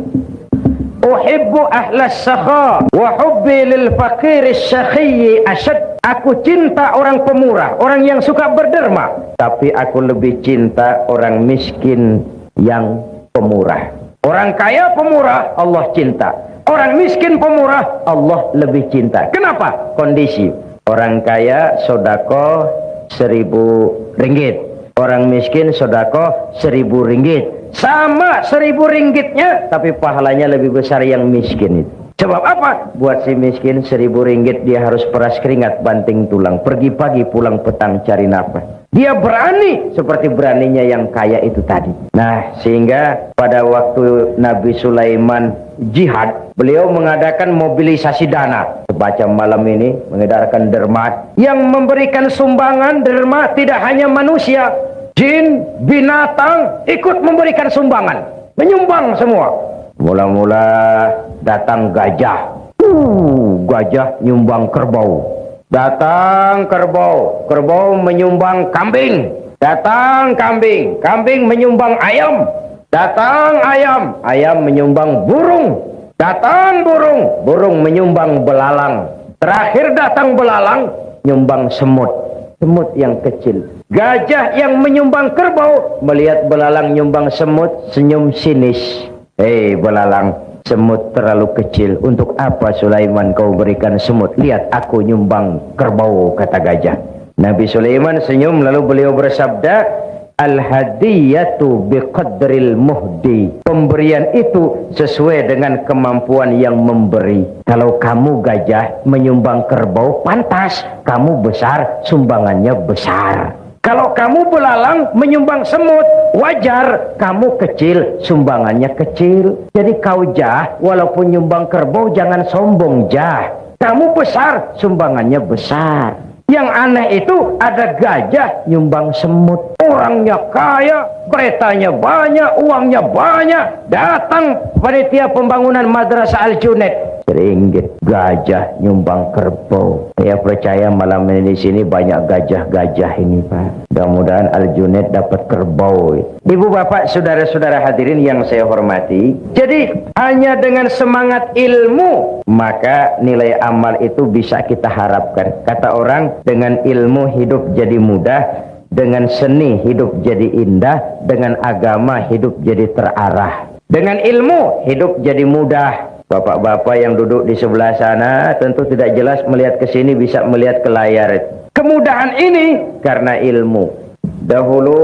"Uhibbu ahlas sakha wa hubbi lil faqir asy-syaqi asyad." Aku cinta orang pemurah, orang yang suka berderma, tapi aku lebih cinta orang miskin yang pemurah. Orang kaya pemurah, Allah cinta. Orang miskin pemurah, Allah lebih cinta. Kenapa? Kondisi. Orang kaya sodako 1.000 ringgit. Orang miskin sodako 1.000 ringgit. sama 1.000 ringgitnya, tapi pahalanya lebih besar yang miskin itu. Sebab apa? Buat si miskin 1.000 ringgit dia harus peras keringat banting tulang, pergi pagi pulang petang cari nafkah. Dia berani seperti beraninya yang kaya itu tadi. Nah, sehingga pada waktu Nabi Sulaiman jihad, beliau mengadakan mobilisasi dana. Semacam malam ini mengedarkan derma. Yang memberikan sumbangan derma tidak hanya manusia, jin, binatang ikut memberikan sumbangan, menyumbang semua. Mula-mula datang gajah. Gajah nyumbang kerbau. Datang kerbau, kerbau menyumbang kambing. Datang kambing, kambing menyumbang ayam. Datang ayam, ayam menyumbang burung. Datang burung, burung menyumbang belalang. Terakhir datang belalang, nyumbang semut. Semut yang kecil. Gajah yang menyumbang kerbau, melihat belalang nyumbang semut, senyum sinis. Hei belalang, semut terlalu kecil. Untuk apa Sulaiman kau berikan semut? Lihat aku nyumbang kerbau, kata gajah. Nabi Sulaiman senyum lalu beliau bersabda, al-hadiyatu biqadril muhdi. Pemberian itu sesuai dengan kemampuan yang memberi. Kalau kamu gajah menyumbang kerbau, pantas kamu besar, sumbangannya besar. Kalau kamu belalang menyumbang semut, wajar kamu kecil, sumbangannya kecil. Jadi kau jah, walaupun nyumbang kerbau jangan sombong jah. Kamu besar, sumbangannya besar. Yang aneh itu ada gajah nyumbang semut. Orangnya kaya, keretanya banyak, uangnya banyak. Datang panitia pembangunan Madrasah Al-Junaid, ringgit. Gajah nyumbang kerbau. Saya percaya malam ini di sini banyak gajah-gajah ini, Pak. Mudah-mudahan Al-Junaid dapat kerbau. Ibu bapak saudara-saudara hadirin yang saya hormati, jadi hanya dengan semangat ilmu maka nilai amal itu bisa kita harapkan. Kata orang, dengan ilmu hidup jadi mudah, dengan seni hidup jadi indah, dengan agama hidup jadi terarah. Dengan ilmu hidup jadi mudah. Bapak-bapak yang duduk di sebelah sana tentu tidak jelas melihat ke sini, bisa melihat ke layar. Kemudahan ini karena ilmu. Dahulu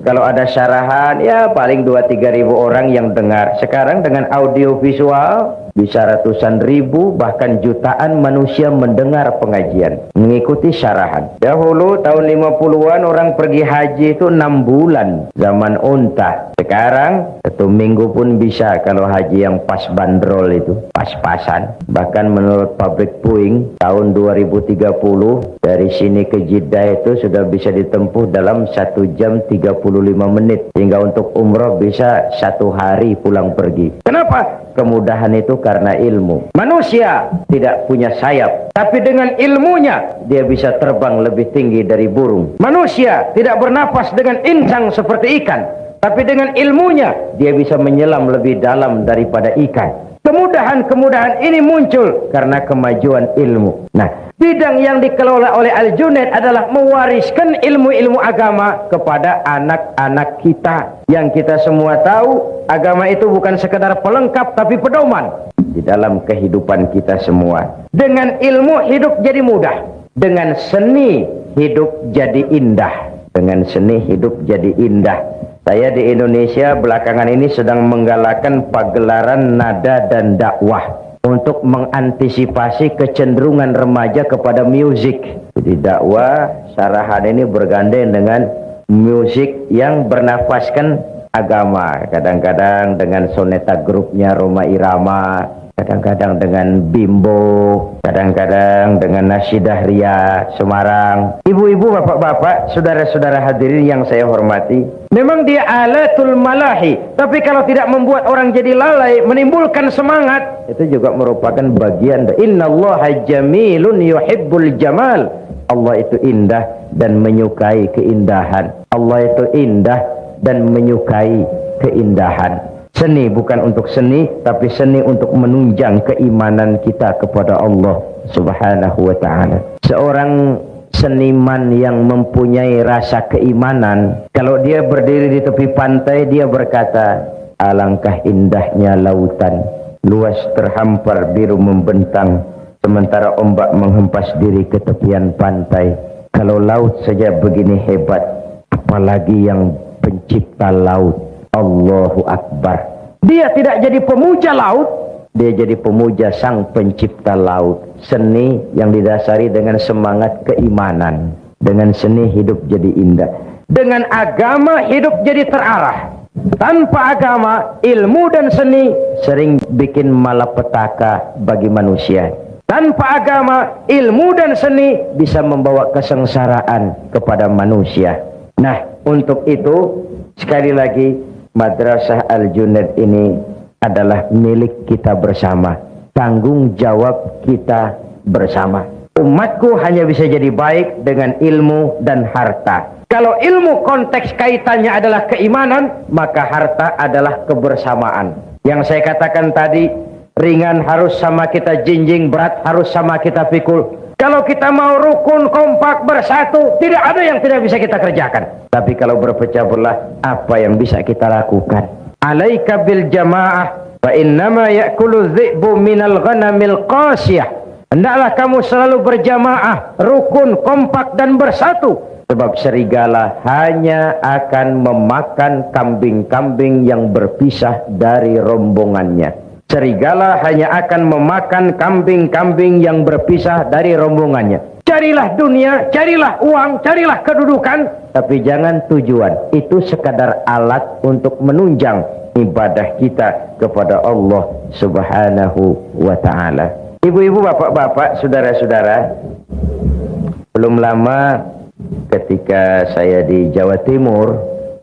kalau ada syarahan ya paling 2-3 ribu orang yang dengar. Sekarang dengan audio visual bisa ratusan ribu bahkan jutaan manusia mendengar pengajian, mengikuti syarahan. Dahulu tahun 50-an orang pergi haji itu 6 bulan, zaman unta. Sekarang 1 minggu pun bisa kalau haji yang pas bandrol itu, pas-pasan. Bahkan menurut pabrik Boeing tahun 2030 dari sini ke Jeddah itu sudah bisa ditempuh dalam 1 jam 35 menit. Sehingga untuk umroh bisa 1 hari pulang pergi. Kenapa? Kemudahan itu karena ilmu. Manusia tidak punya sayap, tapi dengan ilmunya dia bisa terbang lebih tinggi dari burung. Manusia tidak bernapas dengan insang seperti ikan, tapi dengan ilmunya dia bisa menyelam lebih dalam daripada ikan. Kemudahan-kemudahan ini muncul karena kemajuan ilmu. Nah, bidang yang dikelola oleh Al-Junaid adalah mewariskan ilmu-ilmu agama kepada anak-anak kita. Yang kita semua tahu, agama itu bukan sekedar pelengkap tapi pedoman di dalam kehidupan kita semua. Dengan ilmu hidup jadi mudah, dengan seni hidup jadi indah. Dengan seni hidup jadi indah. Saya di Indonesia belakangan ini sedang menggalakkan pagelaran nada dan dakwah untuk mengantisipasi kecenderungan remaja kepada musik. Jadi dakwah syarahan ini bergandeng dengan musik yang bernafaskan agama. Kadang-kadang dengan soneta grupnya Roma Irama, kadang-kadang dengan Bimbo, kadang-kadang dengan Nasyidah Ria Semarang. Ibu-ibu, bapak-bapak, saudara-saudara hadirin yang saya hormati, memang dia alatul malahi, tapi kalau tidak membuat orang jadi lalai, menimbulkan semangat, itu juga merupakan bagian. Innallaha jamilun yuhibbul jamal. Allah itu indah dan menyukai keindahan. Allah itu indah dan menyukai keindahan. Seni bukan untuk seni, tapi seni untuk menunjang keimanan kita kepada Allah Subhanahu wa ta'ala. Seorang seniman yang mempunyai rasa keimanan, kalau dia berdiri di tepi pantai, dia berkata, alangkah indahnya lautan, luas terhampar biru membentang, sementara ombak menghempas diri ke tepian pantai. Kalau laut saja begini hebat, apalagi yang pencipta laut. Allahu Akbar. Dia tidak jadi pemuja laut, dia jadi pemuja sang pencipta laut. Seni yang didasari dengan semangat keimanan. Dengan seni hidup jadi indah. Dengan agama hidup jadi terarah. Tanpa agama, ilmu dan seni sering bikin malapetaka bagi manusia. Tanpa agama, ilmu dan seni bisa membawa kesengsaraan kepada manusia. Nah, untuk itu sekali lagi Madrasah Al-Junaid ini adalah milik kita bersama. Tanggung jawab kita bersama. Umatku hanya bisa jadi baik dengan ilmu dan harta. Kalau ilmu konteks kaitannya adalah keimanan, maka harta adalah kebersamaan. Yang saya katakan tadi, ringan harus sama kita jinjing, berat harus sama kita pikul. Kalau kita mau rukun, kompak, bersatu, tidak ada yang tidak bisa kita kerjakan. Tapi kalau berpecah belah, apa yang bisa kita lakukan? Alaika bil jamaah, fa innama ya'kulu dhi'bu minal ghanamil qasiyah. Hendaklah kamu selalu berjamaah, rukun, kompak, dan bersatu. Sebab serigala hanya akan memakan kambing-kambing yang berpisah dari rombongannya. Serigala hanya akan memakan kambing-kambing yang berpisah dari rombongannya. Carilah dunia, carilah uang, carilah kedudukan, tapi jangan tujuan. Itu sekadar alat untuk menunjang ibadah kita kepada Allah Subhanahu wa ta'ala. Ibu-ibu, bapak-bapak, saudara-saudara, belum lama ketika saya di Jawa Timur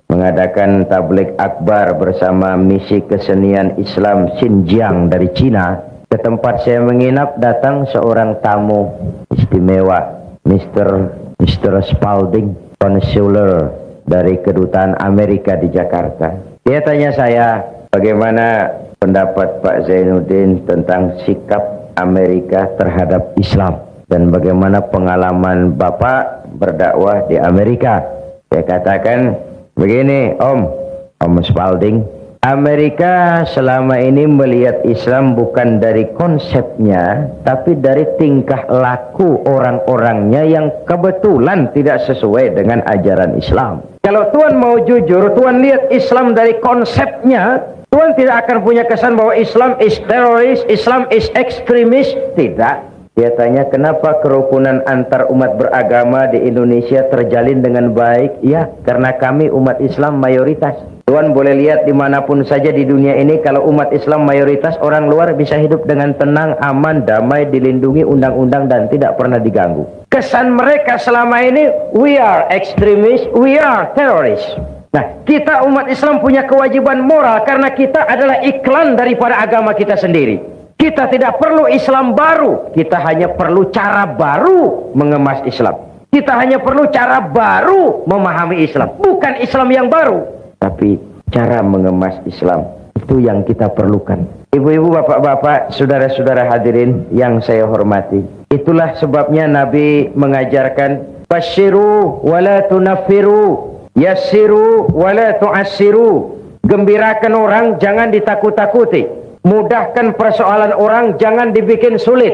mengadakan tabligh akbar bersama misi kesenian Islam Xinjiang dari Cina, ke tempat saya menginap datang seorang tamu istimewa, Mr. Spalding, konsuler dari kedutaan Amerika di Jakarta. Dia tanya saya, bagaimana pendapat Pak Zainuddin tentang sikap Amerika terhadap Islam dan bagaimana pengalaman Bapak berdakwah di Amerika. Saya katakan begini, Om Spalding, Amerika selama ini melihat Islam bukan dari konsepnya, tapi dari tingkah laku orang-orangnya yang kebetulan tidak sesuai dengan ajaran Islam. Kalau Tuhan mau jujur, Tuhan lihat Islam dari konsepnya, Tuhan tidak akan punya kesan bahwa Islam is teroris, Islam is ekstremis. Tidak. Dia tanya, kenapa kerukunan antar umat beragama di Indonesia terjalin dengan baik? Ya, karena kami umat Islam mayoritas. Tuhan boleh lihat dimanapun saja di dunia ini, kalau umat Islam mayoritas, orang luar bisa hidup dengan tenang, aman, damai, dilindungi undang-undang dan tidak pernah diganggu. Kesan mereka selama ini, we are extremist, we are terrorist. Nah, kita umat Islam punya kewajiban moral karena kita adalah iklan daripada agama kita sendiri. Kita tidak perlu Islam baru, kita hanya perlu cara baru mengemas Islam. Kita hanya perlu cara baru memahami Islam. Bukan Islam yang baru, tapi cara mengemas Islam. Itu yang kita perlukan. Ibu-ibu, bapak-bapak, saudara-saudara hadirin yang saya hormati. Itulah sebabnya Nabi mengajarkan, basyiru wala tunaffiru, yassiru wala tu'assiru. Gembirakan orang, jangan ditakut-takuti. Mudahkan persoalan orang, jangan dibikin sulit.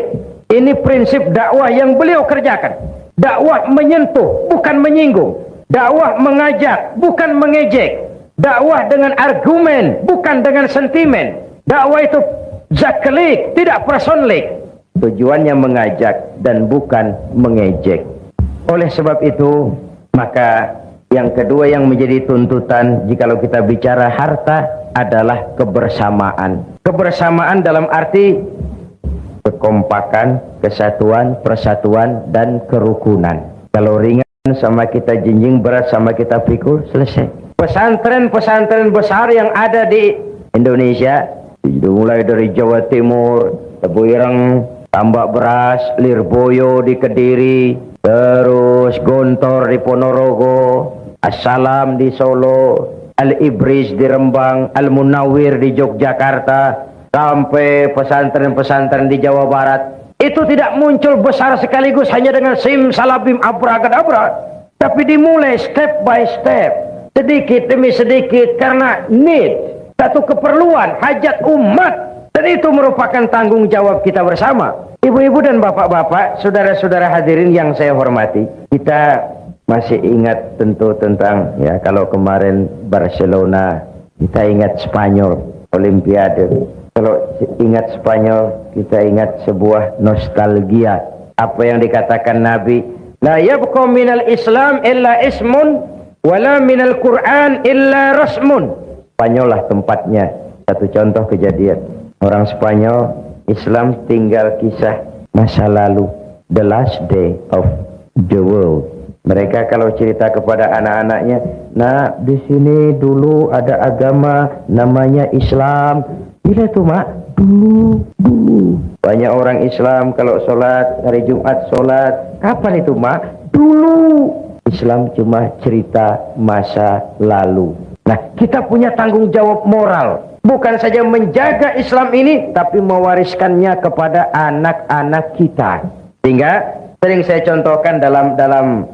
Ini prinsip dakwah yang beliau kerjakan. Dakwah menyentuh, bukan menyinggung. Dakwah mengajak, bukan mengejek. Dakwah dengan argumen, bukan dengan sentimen. Dakwah itu zaklik, tidak personlik. Tujuannya mengajak dan bukan mengejek. Oleh sebab itu, maka yang kedua yang menjadi tuntutan jikalau kita bicara harta adalah kebersamaan. Kebersamaan dalam arti kekompakan, kesatuan, persatuan, dan kerukunan. Kalau ringan sama kita jinjing, berat sama kita pikul, selesai. Pesantren-pesantren besar yang ada di Indonesia, mulai dari Jawa Timur, Tebu Ireng, Tambak Beras, Lirboyo di Kediri, terus Gontor di Ponorogo, Assalam di Solo, Al-Ibris di Rembang, Al-Munawwir di Yogyakarta, sampai pesantren-pesantren di Jawa Barat. Itu tidak muncul besar sekaligus hanya dengan simsalabim abracadabra, tapi dimulai step by step, sedikit demi sedikit, karena need, satu keperluan, hajat umat, dan itu merupakan tanggung jawab kita bersama. Ibu-ibu dan bapak-bapak, saudara-saudara hadirin yang saya hormati, kita masih ingat tentu tentang, ya, kalau kemarin Barcelona kita ingat Spanyol, Olimpiade. Kalau ingat Spanyol, kita ingat sebuah nostalgia. Apa yang dikatakan Nabi, la yabqa minal Islam illa ismun, wala minal Quran illa rasmun. Spanyol lah tempatnya. Satu contoh kejadian. Orang Spanyol, Islam tinggal kisah masa lalu. The last day of the world. Mereka kalau cerita kepada anak-anaknya, nah di sini dulu ada agama namanya Islam. Bila itu mak? Dulu. Banyak orang Islam kalau sholat, hari Jumat sholat. Kapan itu mak? Dulu. Islam cuma cerita masa lalu. Nah, kita punya tanggung jawab moral. Bukan saja menjaga Islam ini, tapi mewariskannya kepada anak-anak kita. Sehingga sering saya contohkan dalam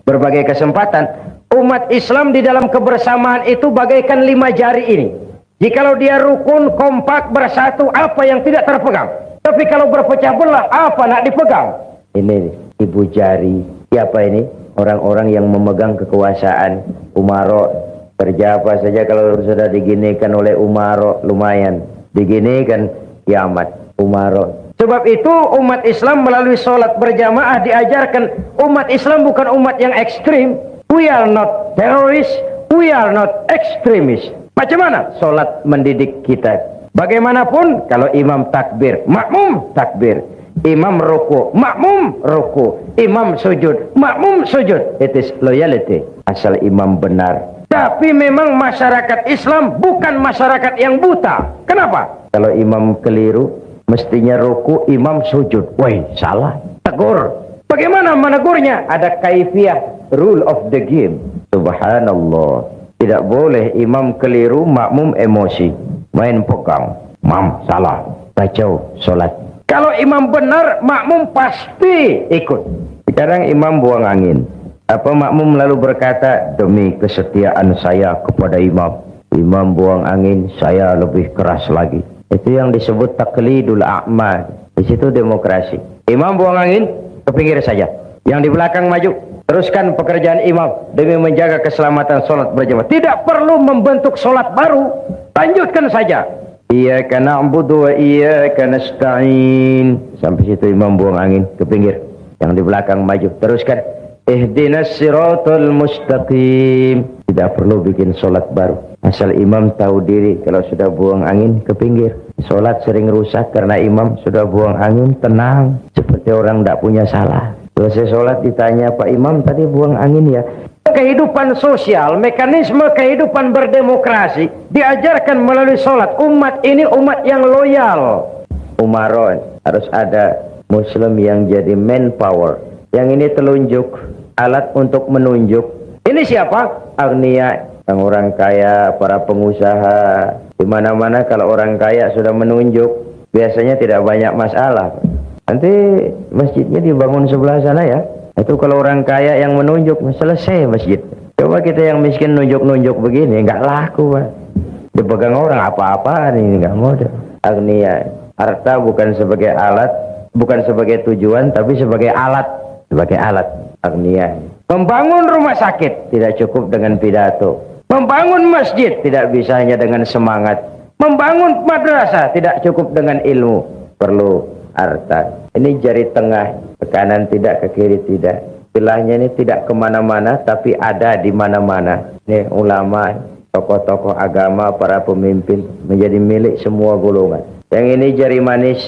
berbagai kesempatan, umat Islam di dalam kebersamaan itu bagaikan 5 jari ini. Jikalau dia rukun, kompak, bersatu, apa yang tidak terpegang. Tapi kalau berpecah belah, apa nak dipegang? Ini ibu jari. Siapa ini? Orang-orang yang memegang kekuasaan. Umaro, kerja apa saja kalau sudah diginikan oleh Umaro, lumayan. Diginikan, kiamat. Umaro. Sebab itu umat Islam melalui sholat berjamaah diajarkan, umat Islam bukan umat yang ekstrim. We are not terrorists, we are not extremists. Macam mana sholat mendidik kita? Bagaimanapun kalau imam takbir, makmum takbir. Imam ruku, makmum ruku. Imam sujud, makmum sujud. It is loyalty. Asal imam benar. Tapi memang masyarakat Islam bukan masyarakat yang buta. Kenapa? Kalau imam keliru, mestinya ruku, imam sujud. Woi, salah. Tegur. Bagaimana menegurnya? Ada kaifiah, rule of the game. Subhanallah. Tidak boleh imam keliru, makmum emosi. Main pegang. Mam, salah. Kacau sholat. Kalau imam benar, makmum pasti ikut. Sekarang imam buang angin. Apa makmum lalu berkata, demi kesetiaan saya kepada imam. Imam buang angin, saya lebih keras lagi. Itu yang disebut taklidul a'ma. Di situ demokrasi. Imam buang angin, ke pinggir saja. Yang di belakang maju, teruskan pekerjaan imam demi menjaga keselamatan sholat berjamaah. Tidak perlu membentuk sholat baru. Lanjutkan saja. Iyyaka na'budu wa iyyaka nasta'in. Sampai situ imam buang angin, ke pinggir. Yang di belakang maju, teruskan. Ihdinas siratal mustaqim. Tidak perlu bikin sholat baru. Asal imam tahu diri, kalau sudah buang angin, ke pinggir. Sholat sering rusak karena imam sudah buang angin, tenang. Seperti orang tidak punya salah. Selesai sholat ditanya, Pak Imam tadi buang angin ya? Kehidupan sosial, mekanisme kehidupan berdemokrasi diajarkan melalui sholat. Umat ini umat yang loyal. Umaron, harus ada Muslim yang jadi manpower. Yang ini telunjuk, alat untuk menunjuk. Ini siapa? Agniya, orang kaya, para pengusaha. Di mana-mana kalau orang kaya sudah menunjuk, biasanya tidak banyak masalah. Nanti masjidnya dibangun sebelah sana ya. Itu kalau orang kaya yang menunjuk, selesai masjid. Coba kita yang miskin nunjuk-nunjuk begini, nggak laku Pak. Dipegang orang apa-apaan ini, nggak mau. Agniya, harta bukan sebagai alat, bukan sebagai tujuan, tapi sebagai alat. Sebagai alat, agniya. Membangun rumah sakit tidak cukup dengan pidato. Membangun masjid tidak bisa hanya dengan semangat. Membangun madrasah tidak cukup dengan ilmu. Perlu harta. Ini jari tengah, ke kanan tidak, ke kiri tidak. Istilahnya ini tidak kemana-mana, tapi ada di mana-mana. Ini ulama, tokoh-tokoh agama, para pemimpin, menjadi milik semua golongan. Yang ini jari manis,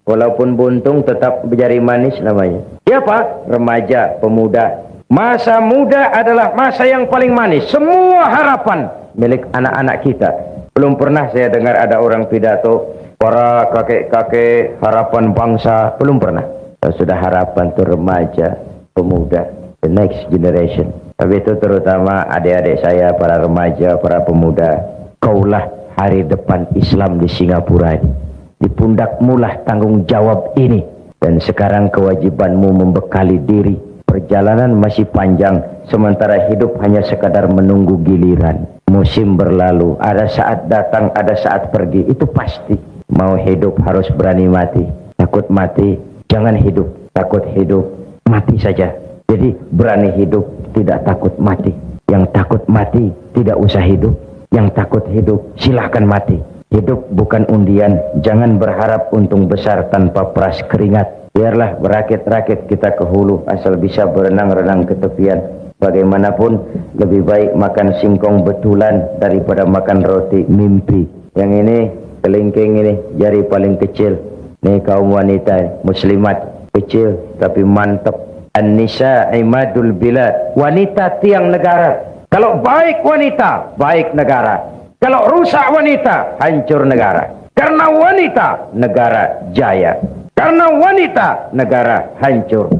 walaupun buntung tetap jari manis namanya. Siapa? Remaja, pemuda. Masa muda adalah masa yang paling manis. Semua harapan milik anak-anak kita. Belum pernah saya dengar ada orang pidato, para kakek-kakek harapan bangsa. Belum pernah. Sudah harapan itu remaja, pemuda, the next generation. Tapi itu terutama adik-adik saya, para remaja, para pemuda. Kaulah hari depan Islam di Singapura ini. Di pundakmu lah tanggung jawab ini. Dan sekarang kewajibanmu membekali diri. Perjalanan masih panjang, sementara hidup hanya sekadar menunggu giliran. Musim berlalu, ada saat datang, ada saat pergi. Itu pasti. Mau hidup harus berani mati. Takut mati, jangan hidup. Takut hidup, mati saja. Jadi berani hidup, tidak takut mati. Yang takut mati, tidak usah hidup. Yang takut hidup, silahkan mati. Hidup bukan undian, jangan berharap untung besar tanpa peras keringat. Biarlah berakit-rakit kita ke hulu, asal bisa berenang-renang ke tepian. Bagaimanapun, lebih baik makan singkong betulan daripada makan roti mimpi. Yang ini, kelingking ini, jari paling kecil. Nih kaum wanita, muslimat, kecil tapi mantap. An-nisa imadul bilad. Wanita tiang negara. Kalau baik wanita, baik negara. Kalau rusak wanita, hancur negara. Karena wanita, negara jaya. Karena wanita, negara hancur.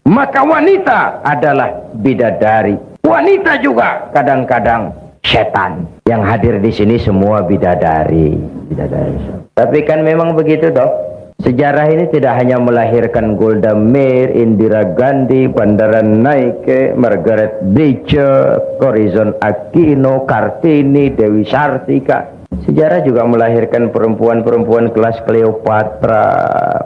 Maka wanita adalah bidadari. Wanita juga kadang-kadang setan. Yang hadir di sini semua bidadari. Tapi kan memang begitu toh. Sejarah ini tidak hanya melahirkan Golda Meir, Indira Gandhi, Bandaran Naike, Margaret Thatcher, Corazon Aquino, Kartini, Dewi Sartika. Sejarah juga melahirkan perempuan-perempuan kelas Cleopatra,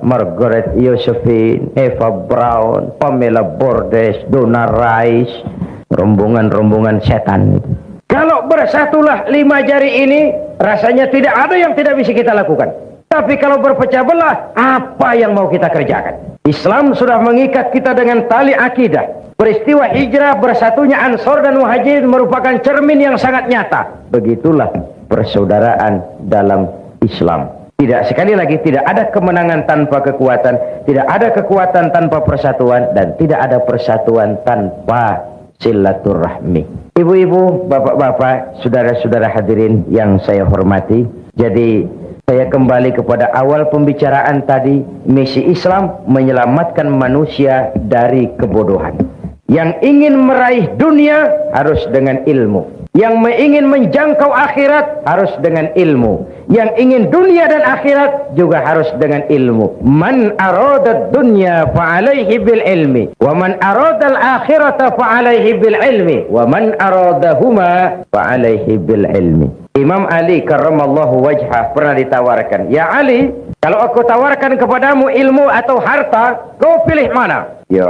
Margaret Josephine, Eva Braun, Pamela Bordes, Donna Rice, rombongan-rombongan setan. Kalau bersatulah 5 jari ini, rasanya tidak ada yang tidak bisa kita lakukan. Tapi kalau berpecah belah, apa yang mau kita kerjakan? Islam sudah mengikat kita dengan tali akidah. Peristiwa hijrah bersatunya Ansor dan Muhajirin merupakan cermin yang sangat nyata. Begitulah persaudaraan dalam Islam. Sekali lagi, tidak ada kemenangan tanpa kekuatan, tidak ada kekuatan tanpa persatuan, dan tidak ada persatuan tanpa silaturahmi. Ibu-ibu, bapak-bapak, saudara-saudara hadirin yang saya hormati, jadi saya kembali kepada awal pembicaraan tadi. Misi Islam menyelamatkan manusia dari kebodohan. Yang ingin meraih dunia harus dengan ilmu. Yang ingin menjangkau akhirat harus dengan ilmu. Yang ingin dunia dan akhirat juga harus dengan ilmu. Man arada dunya fa'alaihi bil ilmi. Wa man arada al-akhirata fa'alaihi bil ilmi. Wa man aradahuma fa'alaihi bil ilmi. Imam Ali karramallahu wajhah pernah ditawarkan, ya Ali, kalau aku tawarkan kepadamu ilmu atau harta, kau pilih mana? Ya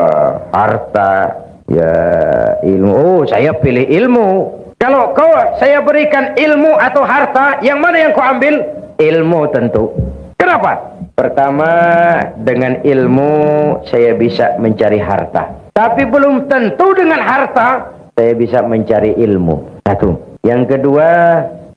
harta, ya ilmu. Oh, saya pilih ilmu. Kalau saya berikan ilmu atau harta, yang mana yang kau ambil? Ilmu tentu. Kenapa? Pertama, dengan ilmu saya bisa mencari harta. Tapi belum tentu dengan harta saya bisa mencari ilmu. Satu. Yang kedua,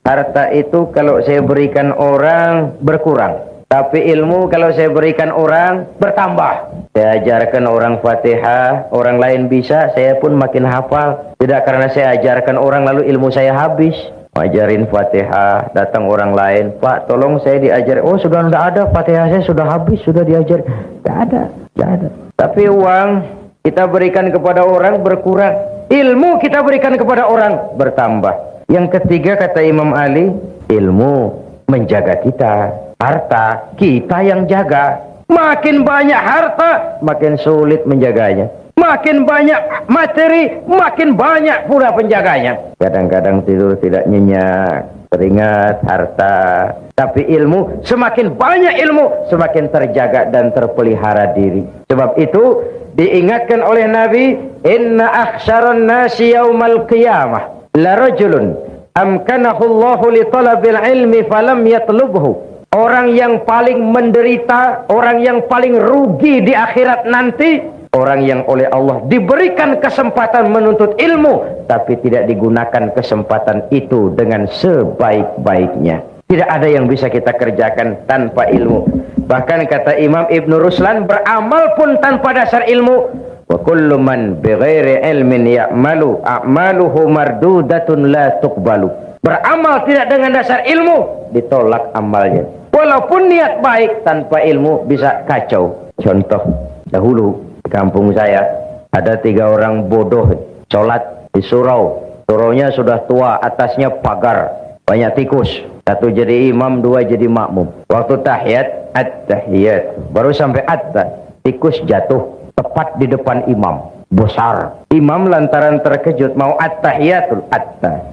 harta itu kalau saya berikan orang berkurang. Tapi ilmu kalau saya berikan orang bertambah. Saya ajarkan orang Fatihah, orang lain bisa, saya pun makin hafal. Tidak karena saya ajarkan orang lalu ilmu saya habis. Ajarin Fatihah, datang orang lain, Pak tolong saya diajar. Oh sudah tidak ada, Fatihah saya sudah habis, sudah diajar. Tidak ada. Tapi uang kita berikan kepada orang berkurang. Ilmu kita berikan kepada orang bertambah. Yang ketiga kata Imam Ali, ilmu menjaga kita. Harta kita yang jaga. Makin banyak harta, makin sulit menjaganya. Makin banyak materi, makin banyak pula penjaganya. Kadang-kadang tidur tidak nyenyak, teringat harta. Tapi ilmu, semakin banyak ilmu, semakin terjaga dan terpelihara diri. Sebab itu diingatkan oleh Nabi, inna akhsyaran nasi yaumal qiyamah la rajulun amkanahu Allahu li talabil ilmi falam yatlubhu. Orang yang paling menderita, orang yang paling rugi di akhirat nanti, orang yang oleh Allah diberikan kesempatan menuntut ilmu, tapi tidak digunakan kesempatan itu dengan sebaik-baiknya. Tidak ada yang bisa kita kerjakan tanpa ilmu. Bahkan kata Imam Ibn Ruslan, beramal pun tanpa dasar ilmu. Wa kullu man bighairi ilmin ya'malu a'maluhu mardudatun la tuqbalu. Beramal tidak dengan dasar ilmu, ditolak amalnya. Walaupun niat baik, tanpa ilmu bisa kacau. Contoh, dahulu di kampung saya ada 3 orang bodoh sholat di surau. Suraunya sudah tua, atasnya pagar, banyak tikus. 1 jadi imam, 2 jadi makmum. Waktu tahiyat, at-tahiyat, baru sampai tikus jatuh tepat di depan imam, besar. Imam lantaran terkejut mau at-tahiyatul,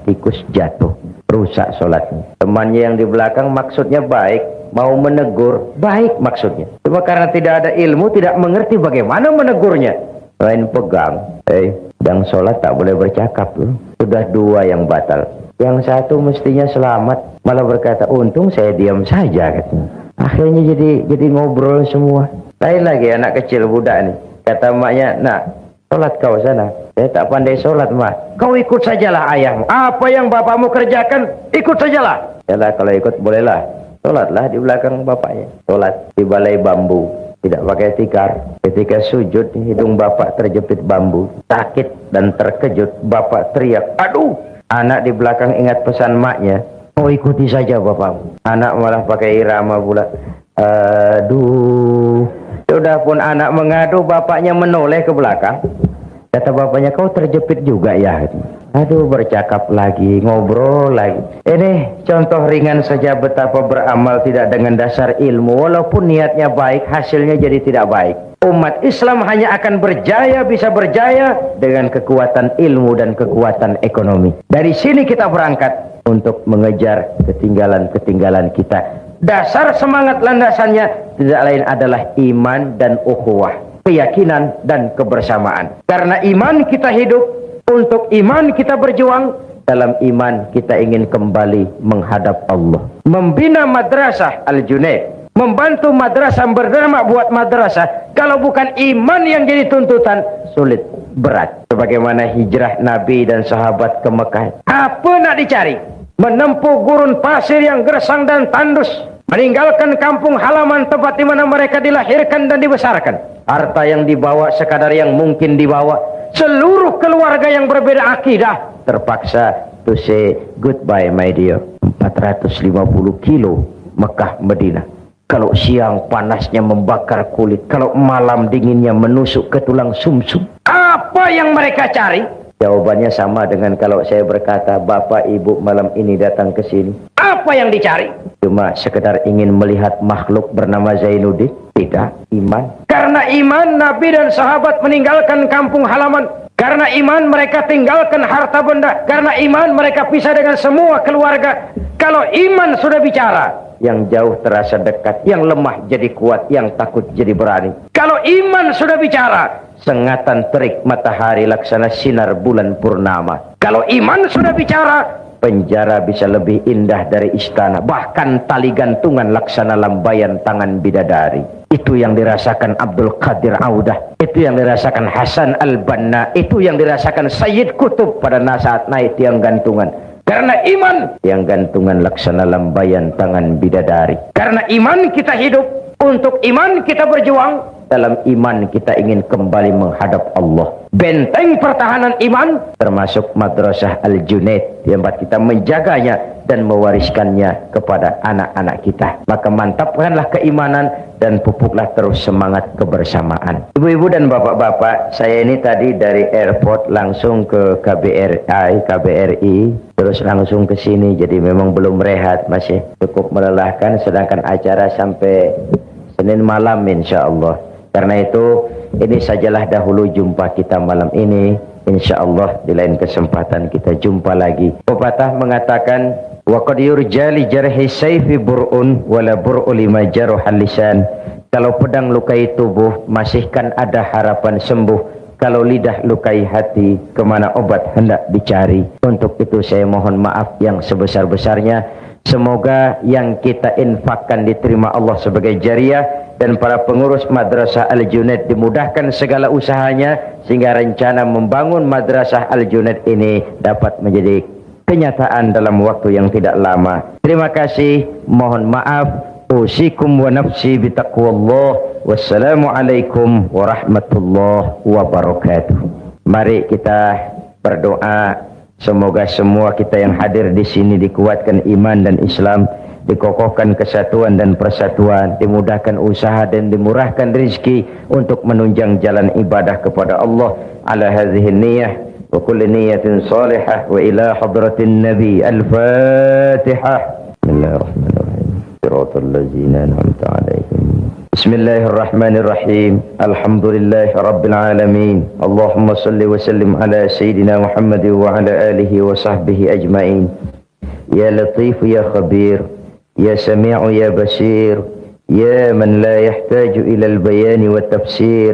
tikus jatuh, rusak sholatnya. Temannya yang di belakang maksudnya baik, mau menegur, baik maksudnya. Cuma karena tidak ada ilmu, tidak mengerti bagaimana menegurnya. Lain pegang, sedang sholat tak boleh bercakap. Sudah 2 yang batal. Yang satu mestinya selamat, malah berkata, untung saya diam saja katanya. Akhirnya jadi ngobrol semua. Lain lagi anak kecil budak nih. Kata maknya, nak, sholat kau sana. Saya tak pandai sholat, mak. Kau ikut sajalah ayahmu. Apa yang bapakmu kerjakan, ikut sajalah. Yalah, kalau ikut bolehlah. Sholatlah di belakang bapaknya. Sholat di balai bambu. Tidak pakai tikar. Ketika sujud, hidung bapak terjepit bambu. Sakit dan terkejut, bapak teriak, aduh! Anak di belakang ingat pesan maknya, oh ikuti saja bapakmu. Anak malah pakai irama pula. Aduh. Sudah pun anak mengadu, bapaknya menoleh ke belakang. Kata bapaknya, kau terjepit juga ya? Aduh, bercakap lagi, ngobrol lagi. Ini contoh ringan saja betapa beramal tidak dengan dasar ilmu. Walaupun niatnya baik, hasilnya jadi tidak baik. Umat Islam hanya akan berjaya, bisa berjaya dengan kekuatan ilmu dan kekuatan ekonomi. Dari sini kita berangkat untuk mengejar ketinggalan-ketinggalan kita. Dasar semangat landasannya tidak lain adalah iman dan ukhuwah, keyakinan dan kebersamaan. Karena iman kita hidup, untuk iman kita berjuang, dalam iman kita ingin kembali menghadap Allah. Membina madrasah Al-Junaid, membantu madrasah, berdamai buat madrasah, kalau bukan iman yang jadi tuntutan, sulit, berat. Sebagaimana hijrah Nabi dan sahabat ke Mekah. Apa nak dicari? Menempuh gurun pasir yang gersang dan tandus, meninggalkan kampung halaman tempat di mana mereka dilahirkan dan dibesarkan. Harta yang dibawa sekadar yang mungkin dibawa. Seluruh keluarga yang berbeda akidah terpaksa to say goodbye, my dear. 450 kilo Mekah Madinah. Kalau siang panasnya membakar kulit, kalau malam dinginnya menusuk ke tulang sumsum. Apa yang mereka cari? Jawabannya sama dengan kalau saya berkata, bapak ibu malam ini datang ke sini. Apa yang dicari? Cuma sekedar ingin melihat makhluk bernama Zainuddin? Tidak, iman. Karena iman, Nabi dan sahabat meninggalkan kampung halaman. Karena iman, mereka tinggalkan harta benda. Karena iman, mereka pisah dengan semua keluarga. Kalau iman sudah bicara, yang jauh terasa dekat, yang lemah jadi kuat, yang takut jadi berani. Kalau iman sudah bicara, sengatan terik matahari laksana sinar bulan purnama. Kalau iman sudah bicara, penjara bisa lebih indah dari istana. Bahkan tali gantungan laksana lambayan tangan bidadari. Itu yang dirasakan Abdul Qadir Audah. Itu yang dirasakan Hasan Al-Banna. Itu yang dirasakan Sayyid Qutb pada saat naik tiang gantungan. Karena iman, tiang gantungan laksana lambayan tangan bidadari. Karena iman kita hidup, untuk iman kita berjuang. Dalam iman kita ingin kembali menghadap Allah. Benteng pertahanan iman termasuk madrasah Al-Junaid, yang kita menjaganya dan mewariskannya kepada anak-anak kita. Maka mantapkanlah keimanan dan pupuklah terus semangat kebersamaan. Ibu-ibu dan bapak-bapak, saya ini tadi dari airport langsung ke KBRI, terus langsung ke sini. Jadi memang belum rehat, masih cukup melelahkan, sedangkan acara sampai Senin malam insyaallah. Karena itu, ini sajalah dahulu jumpa kita malam ini. InsyaAllah di lain kesempatan kita jumpa lagi. Pepatah mengatakan, wa qad yurja li jarhi sayfi bur'un wala bur'u lima jaruhal lisan. Kalau pedang lukai tubuh, masihkan ada harapan sembuh. Kalau lidah lukai hati, kemana obat hendak dicari. Untuk itu saya mohon maaf yang sebesar-besarnya. Semoga yang kita infakkan diterima Allah sebagai jariah, dan para pengurus madrasah Al-Junaid dimudahkan segala usahanya, sehingga rencana membangun madrasah Al-Junaid ini dapat menjadi kenyataan dalam waktu yang tidak lama. Terima kasih, mohon maaf. Usikum wa nafsi bitaqwallah. Wassalamualaikum warahmatullahi wabarakatuh. Mari kita berdoa, semoga semua kita yang hadir di sini dikuatkan iman dan Islam, dikokohkan kesatuan dan persatuan, dimudahkan usaha dan dimurahkan rezeki untuk menunjang jalan ibadah kepada Allah. Ala hadhihi niyyah wa kulli niyyatin salihah wa ila hadratin nabi. Al-Fatihah. Bismillahirrahmanirrahim. Shiratal ladzina an'amta 'alaihim. Bismillahirrahmanirrahim. Alhamdulillahi rabbil alamin. Allahumma salli wa sallim ala sayyidina Muhammad wa ala alihi wa sahbihi ajma'in. Ya Latif ya Khabir, يا سميع يا بصير، يا من لا يحتاج إلى البيان والتفسير،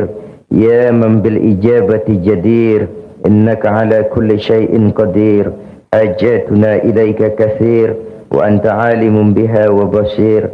يا من بالإجابة جدير، إنك على كل شيء قدير. حاجاتنا إليك كثير وأنت عالم بها وبصير.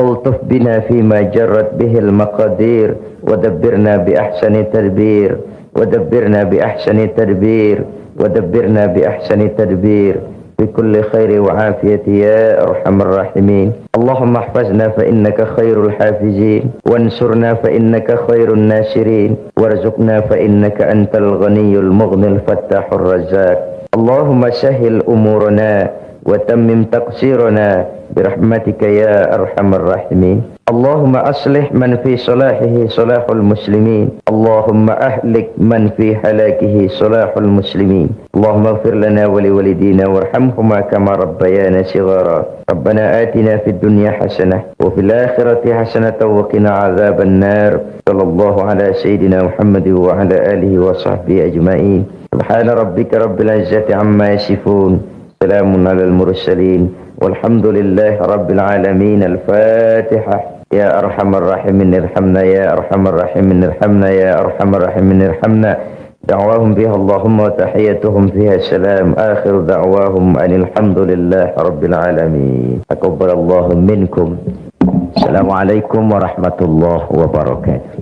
ألطف بنا فيما جرت به المقادير ودبرنا بأحسن تدبير، ودبرنا بأحسن تدبير، ودبرنا بأحسن تدبير بكل خير وعافية يا أرحم الراحمين. اللهم احفظنا فإنك خير الحافظين، وانصرنا فإنك خير الناصرين، وارزقنا فإنك أنت الغني المغني الفتاح الرزاق. اللهم سهل أمورنا وتمم تقصيرنا برحمتك يا أرحم الراحمين. اللهم أصلح من في صلاحه صلاح المسلمين، اللهم أهلك من في هلاكه صلاح المسلمين. اللهم اغفر لنا ولوالدينا وارحمهما كما ربيانا صغارا. ربنا آتنا في الدنيا حسنة وفي الآخرة حسنة وقنا عذاب النار. صلى الله على سيدنا محمد وعلى آله وصحبه أجمعين. سبحان ربك رب العزة عما يصفون، سلام على المرسلين، والحمد لله رب العالمين. الفاتحة. يا أرحم الراحمين ارحمنا، يا أرحم الراحمين ارحمنا، يا أرحم الراحمين ارحمنا. دعواهم فيها اللهم وتحيتهم فيها السلام. آخر دعواهم أن الحمد لله رب العالمين. تقبل الله منكم. السلام عليكم ورحمة الله وبركاته.